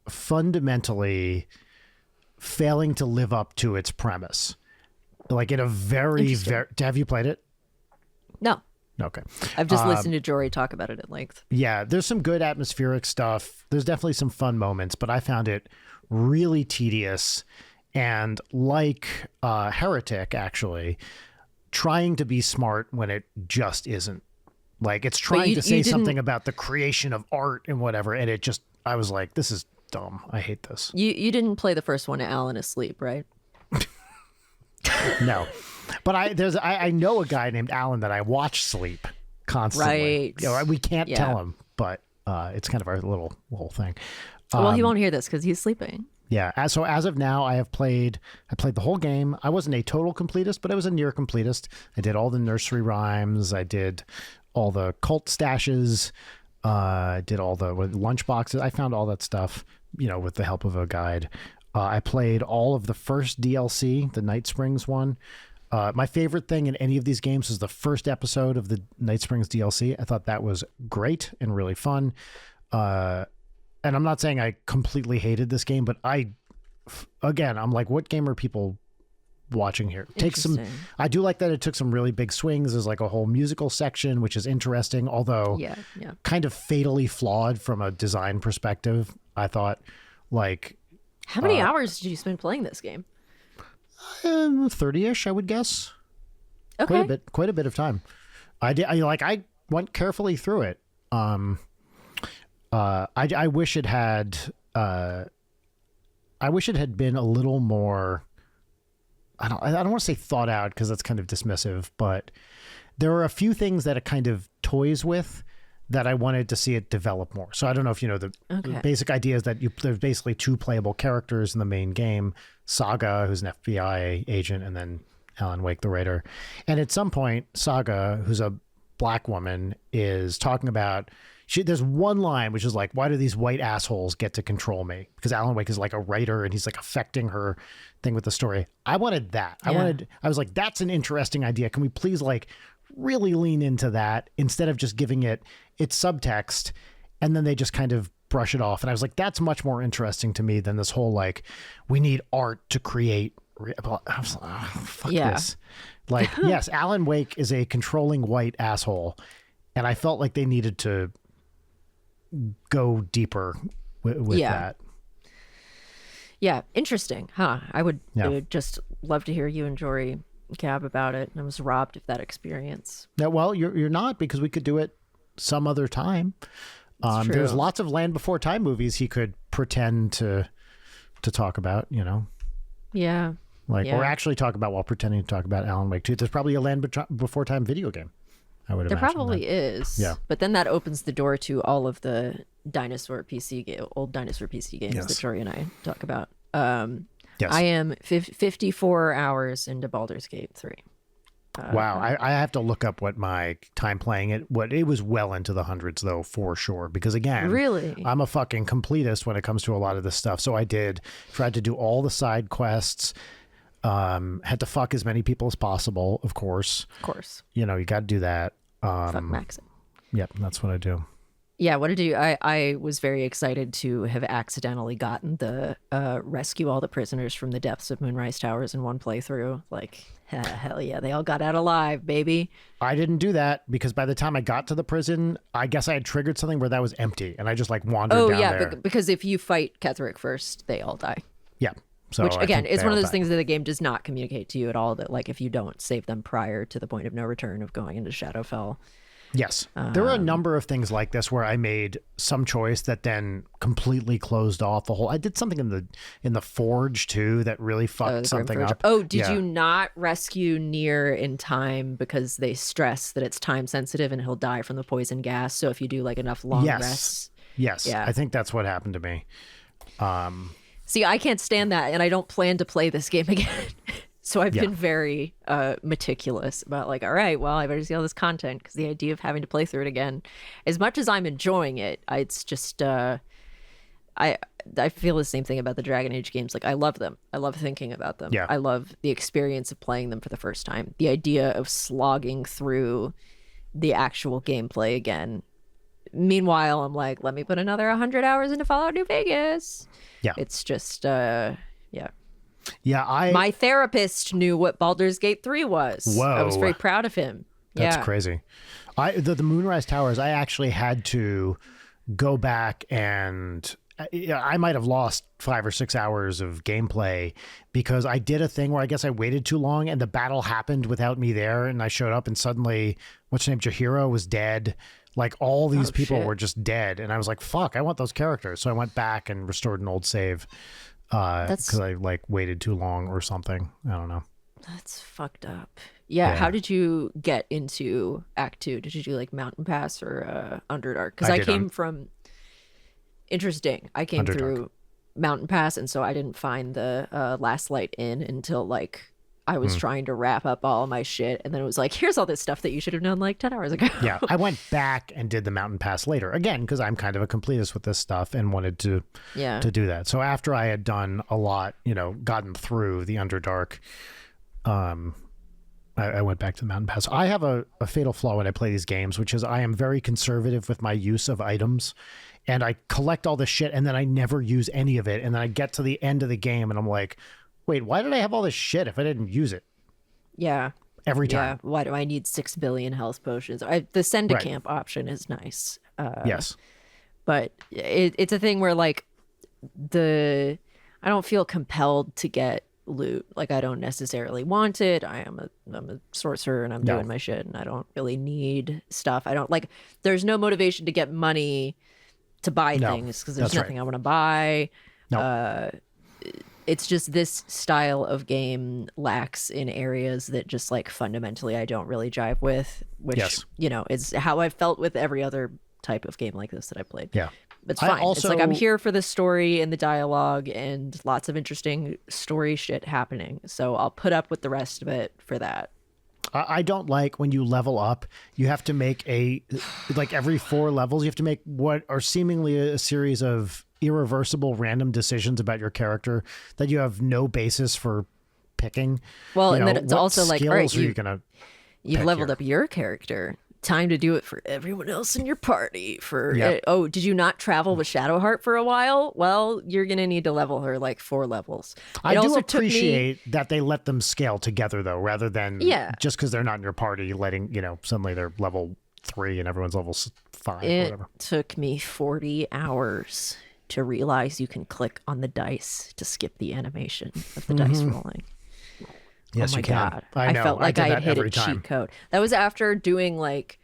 fundamentally failing to live up to its premise. Like in a very have you played it? No. Okay. I've just listened to Jory talk about it at length. Yeah, there's some good atmospheric stuff. There's definitely some fun moments, but I found it really tedious and like Heretic, actually, trying to be smart when it just isn't. Like it's trying to say something about the creation of art and whatever, and it just, I was like, this is dumb. I hate this. You didn't play the first one, Alan Asleep, right? No. But I know a guy named Alan that I watch sleep constantly. Right. We can't tell him, but it's kind of our little thing. Well, he won't hear this because he's sleeping. Yeah. So as of now, I played the whole game. I wasn't a total completist, but I was a near completist. I did all the nursery rhymes. I did all the cult stashes. I did all the lunch boxes. I found all that stuff, with the help of a guide. I played all of the first DLC, the Night Springs one. My favorite thing in any of these games is the first episode of the Night Springs DLC. I thought that was great and really fun. And I'm not saying I completely hated this game, but I'm like, what game are people watching here? I do like that it took some really big swings. There's like a whole musical section, which is interesting, although kind of fatally flawed from a design perspective. I thought, like, how many hours did you spend playing this game? 30-ish, I would guess. Okay. Quite a bit of time. I went carefully through it. I wish it had been a little more, I don't want to say thought out because that's kind of dismissive, but there are a few things that it kind of toys with that I wanted to see it develop more. So I don't know if you know the basic idea is that there's basically two playable characters in the main game, Saga, who's an FBI agent, and then Alan Wake, the Raider. And at some point, Saga, who's a black woman, is talking about, there's one line which is like, why do these white assholes get to control me? Because Alan Wake is like a writer and he's like affecting her thing with the story. I wanted that. Yeah. I was like, that's an interesting idea. Can we please like really lean into that instead of just giving it its subtext and then they just kind of brush it off? And I was like, that's much more interesting to me than this whole like, we need art to create. I was like, oh, fuck this. Like, yes, Alan Wake is a controlling white asshole, and I felt like they needed to go deeper with that. Yeah, interesting, huh? I would just love to hear you and Jory gab about it. And I was robbed of that experience. Yeah, well, you're not, because we could do it some other time. There's lots of Land Before Time movies he could pretend to talk about, Yeah. Or actually talk about while pretending to talk about Alan Wake 2. There's probably a Land Before Time video game, I would imagine. There probably is. Yeah. But then that opens the door to all of the old dinosaur PC games that Jory and I talk about. Yes. I am 54 hours into Baldur's Gate 3. Wow. I have to look up what my time playing it. It was well into the hundreds, though, for sure. Because, again, really, I'm a fucking completist when it comes to a lot of this stuff. So I tried to do all the side quests. Had to fuck as many people as possible, of course. Of course. You got to do that. Fuck Max. Yep, that's what I do. Yeah, what did you? I was very excited to have accidentally gotten the rescue all the prisoners from the depths of Moonrise Towers in one playthrough. Like, hell yeah, they all got out alive, baby. I didn't do that because by the time I got to the prison, I guess I had triggered something where that was empty, and I just like wandered down there. Oh yeah, because if you fight Ketherick first, they all die. Yeah. So which again is one of those things that the game does not communicate to you at all. That like if you don't save them prior to the point of no return of going into Shadowfell. Yes. There were a number of things like this where I made some choice that then completely closed off the whole. I did something in the Forge too that really fucked something up. Oh, did you not rescue Nier in time because they stress that it's time sensitive and he'll die from the poison gas? So if you do like enough long rests. Yes. Yeah. I think that's what happened to me. See, I can't stand that, and I don't plan to play this game again. So I've been very meticulous about like, all right, well, I better see all this content because the idea of having to play through it again, as much as I'm enjoying it, it's just I feel the same thing about the Dragon Age games. Like, I love them. I love thinking about them. Yeah. I love the experience of playing them for the first time. The idea of slogging through the actual gameplay again. Meanwhile, I'm like, let me put another 100 hours into Fallout New Vegas. Yeah. It's just, yeah. Yeah, My therapist knew what Baldur's Gate 3 was. Whoa. I was very proud of him. That's yeah. crazy. The Moonrise Towers, I actually had to go back and I might have lost 5 or 6 hours of gameplay because I did a thing where I guess I waited too long and the battle happened without me there. And I showed up and suddenly, what's her name? Jahira was dead. Like all these people were just dead. And I was like, fuck, I want those characters. So I went back and restored an old save because I like waited too long or something. I don't know. That's fucked up. Yeah. How did you get into Act 2? Did you do like Mountain Pass or Underdark? Because I came from... Interesting. I came Underdark. through Mountain Pass, and so I didn't find the Last Light Inn until like I was trying to wrap up all my shit, and then it was like, here's all this stuff that you should have done like 10 hours ago. Yeah, I went back and did the Mountain Pass later again because I'm kind of a completist with this stuff and wanted to do that. So after I had done a lot, gotten through the Underdark, I went back to the Mountain Pass. I have a fatal flaw when I play these games, which is I am very conservative with my use of items. And I collect all this shit and then I never use any of it. And then I get to the end of the game and I'm like, wait, why did I have all this shit if I didn't use it? Yeah. Every time. Yeah. Why do I need 6 billion health potions? The send to camp option is nice. Yes. But it's a thing where like I don't feel compelled to get loot. Like I don't necessarily want it. I'm a sorcerer and I'm doing my shit and I don't really need stuff. I don't like, there's no motivation to get money to buy things because there's nothing I want to buy. No. It's just this style of game lacks in areas that just like fundamentally I don't really jive with, which is how I've felt with every other type of game like this that I played. Yeah. It's fine. It's like I'm here for the story and the dialogue and lots of interesting story shit happening. So I'll put up with the rest of it for that. I don't like when you level up, you have to make like every 4 levels, you have to make what are seemingly a series of irreversible random decisions about your character that you have no basis for picking. Well, and then it's also like, all right, you've leveled up your character. Time to do it for everyone else in your party. Did you not travel with Shadowheart for a while? Well, you're gonna need to level her like 4 levels. I do appreciate that they let them scale together though, rather than just because they're not in your party, letting suddenly they're level 3 and everyone's level 5. Or whatever. It took me 40 hours to realize you can click on the dice to skip the animation of the dice rolling. Yes, oh my you can. God. I know. felt like I had hit a time. cheat code. That was after doing like,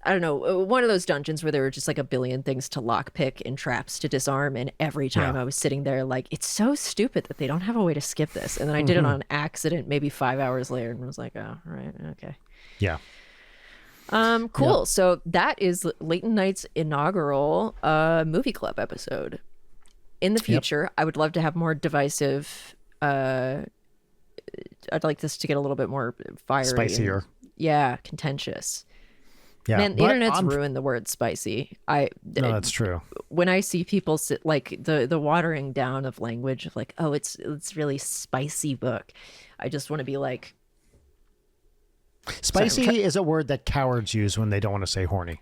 I don't know, one of those dungeons where there were just like a billion things to lockpick and traps to disarm. And every time I was sitting there like, it's so stupid that they don't have a way to skip this. And then I did it on accident maybe 5 hours later and was like, oh, right, okay. Yeah. Cool. Yep. So that is Leighton Knight's inaugural movie club episode. In the future, I would love to have more divisive... I'd like this to get a little bit more fiery. Spicier. Contentious. Yeah, Man, the internet's ruined the word spicy. No, that's true. When I see people like the watering down of language of like, oh, it's really spicy book. I just want to be like... Spicy is a word that cowards use when they don't want to say horny.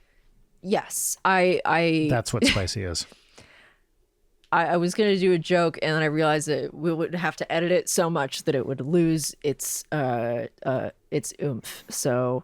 Yes. I That's what spicy is. I was going to do a joke and then I realized that we would have to edit it so much that it would lose its oomph. So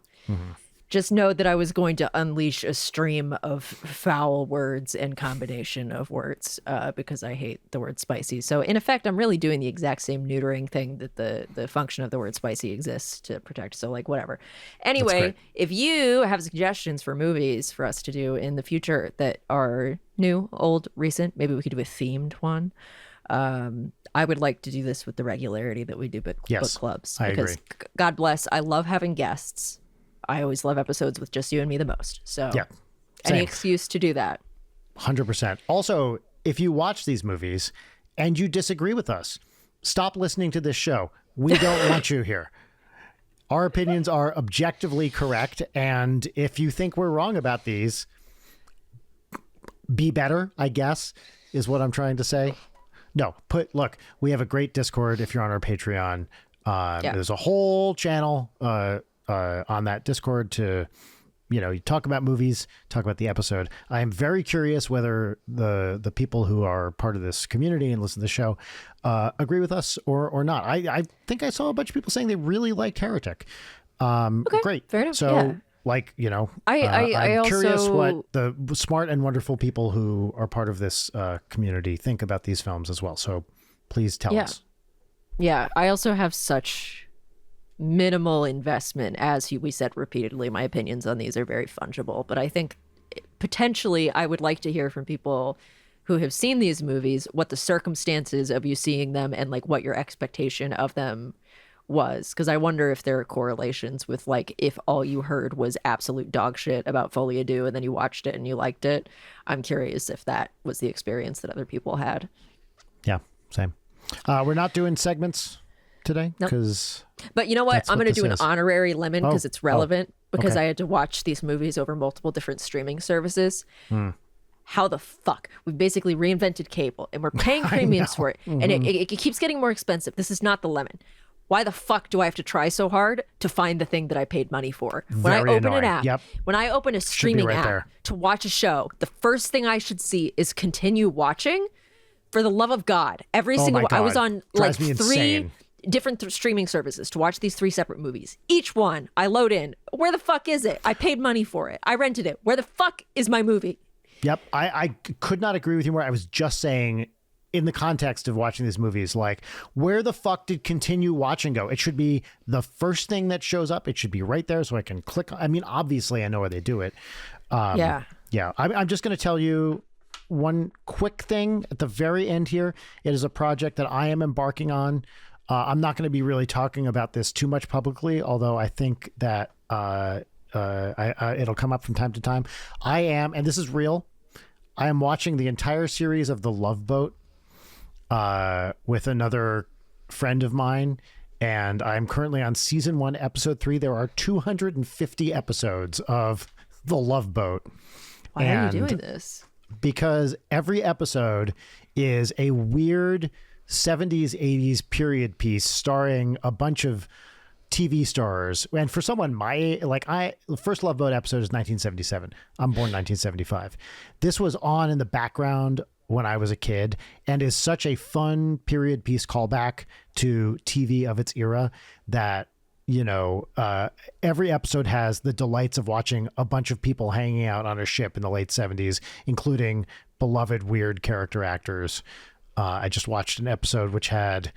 just know that I was going to unleash a stream of foul words and combination of words because I hate the word spicy. So in effect, I'm really doing the exact same neutering thing that the function of the word spicy exists to protect. So like whatever. Anyway, if you have suggestions for movies for us to do in the future that are new, old, recent, maybe we could do a themed one. I would like to do this with the regularity that we do book clubs. I because agree. God bless, I love having guests. I always love episodes with just you and me the most. So any excuse to do that. 100%. Also, if you watch these movies and you disagree with us, stop listening to this show. We don't want you here. Our opinions are objectively correct. And if you think we're wrong about these, be better, I guess, is what I'm trying to say. No, look, we have a great Discord if you're on our Patreon. There's a whole channel on that Discord to, you talk about movies, talk about the episode. I am very curious whether the people who are part of this community and listen to the show agree with us or not. I think I saw a bunch of people saying they really liked Heretic. Okay, great. fair enough. So, yeah. I'm curious also... what the smart and wonderful people who are part of this community think about these films as well. So please tell us. Yeah, I also have such minimal investment. As we said repeatedly, my opinions on these are very fungible. But I think potentially I would like to hear from people who have seen these movies, what the circumstances of you seeing them and like what your expectation of them was, because I wonder if there are correlations with like if all you heard was absolute dog shit about Folie Deux and then you watched it and you liked it. I'm curious if that was the experience that other people had. Yeah, same. We're not doing segments today because but you know what, I'm going to do an honorary lemon because it's relevant because okay. I had to watch these movies over multiple different streaming services. How the fuck we've basically reinvented cable and we're paying premiums for it, and it keeps getting more expensive. This is not the lemon. Why the fuck do I have to try so hard to find the thing that I paid money for? When I open an app, when I open a streaming app to watch a show, the first thing I should see is continue watching. For the love of God, every single I was on like 3 different streaming services to watch these 3 separate movies. Each one I load in. Where the fuck is it? I paid money for it. I rented it. Where the fuck is my movie? Yep. I could not agree with you more. I was just saying, in the context of watching these movies, like, where the fuck did continue watching go? It should be the first thing that shows up. It should be right there so I can click. I mean, obviously I know where they do it. Yeah. I'm just going to tell you one quick thing at the very end here. It is a project that I am embarking on. I'm not going to be really talking about this too much publicly, although I think that it'll come up from time to time. I am, and this is real, I am watching the entire series of The Love Boat with another friend of mine, and I'm currently on season 1, episode 3. There are 250 episodes of The Love Boat. Why are you doing this? Because every episode is a weird 70s, 80s period piece starring a bunch of TV stars. And for someone the first Love Boat episode is 1977. I'm born 1975. This was on in the background when I was a kid and is such a fun period piece callback to TV of its era that, every episode has the delights of watching a bunch of people hanging out on a ship in the late 70s, including beloved weird character actors. I just watched an episode which had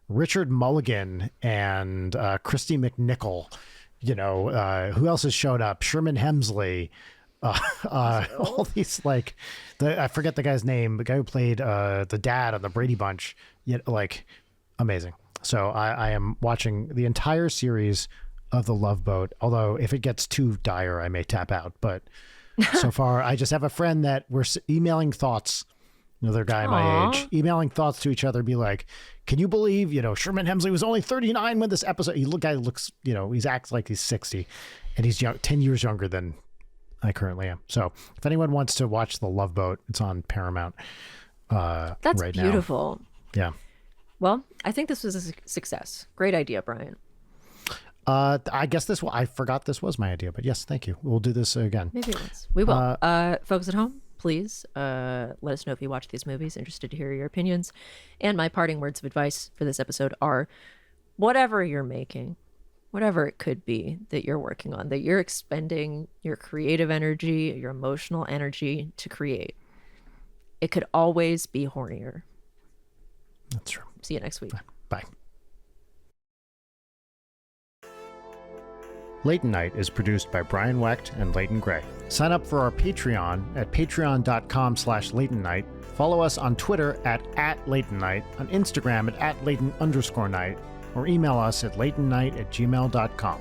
Richard Mulligan and Christy McNichol. Who else has showed up? Sherman Hemsley. All these, I forget the guy's name, the guy who played the dad on the Brady Bunch. Amazing. So I am watching the entire series of The Love Boat, although if it gets too dire, I may tap out. But so far, I just have a friend that we're emailing thoughts, another guy my age, emailing thoughts to each other, be like, can you believe, Sherman Hemsley was only 39 when this episode, guy looks, he acts like he's 60 and he's 10 years younger than I currently am. So if anyone wants to watch The Love Boat, it's on Paramount That's right beautiful. now. Yeah. Well, I think this was a success. Great idea, Brian. I guess I forgot this was my idea, but yes, thank you. We'll do this again. Maybe once. We will. Folks at home, please let us know if you watch these movies. Interested to hear your opinions. And my parting words of advice for this episode are, whatever you're making, whatever it could be that you're working on, that you're expending your creative energy, your emotional energy to create, it could always be hornier. That's true. See you next week. Bye. Late Night is produced by Brian Wecht and Leighton Gray. Sign up for our Patreon at patreon.com/LeightonNight. Follow us on Twitter at @LeightonNight, on Instagram at @Leighton_night, or email us at leightonnight@gmail.com.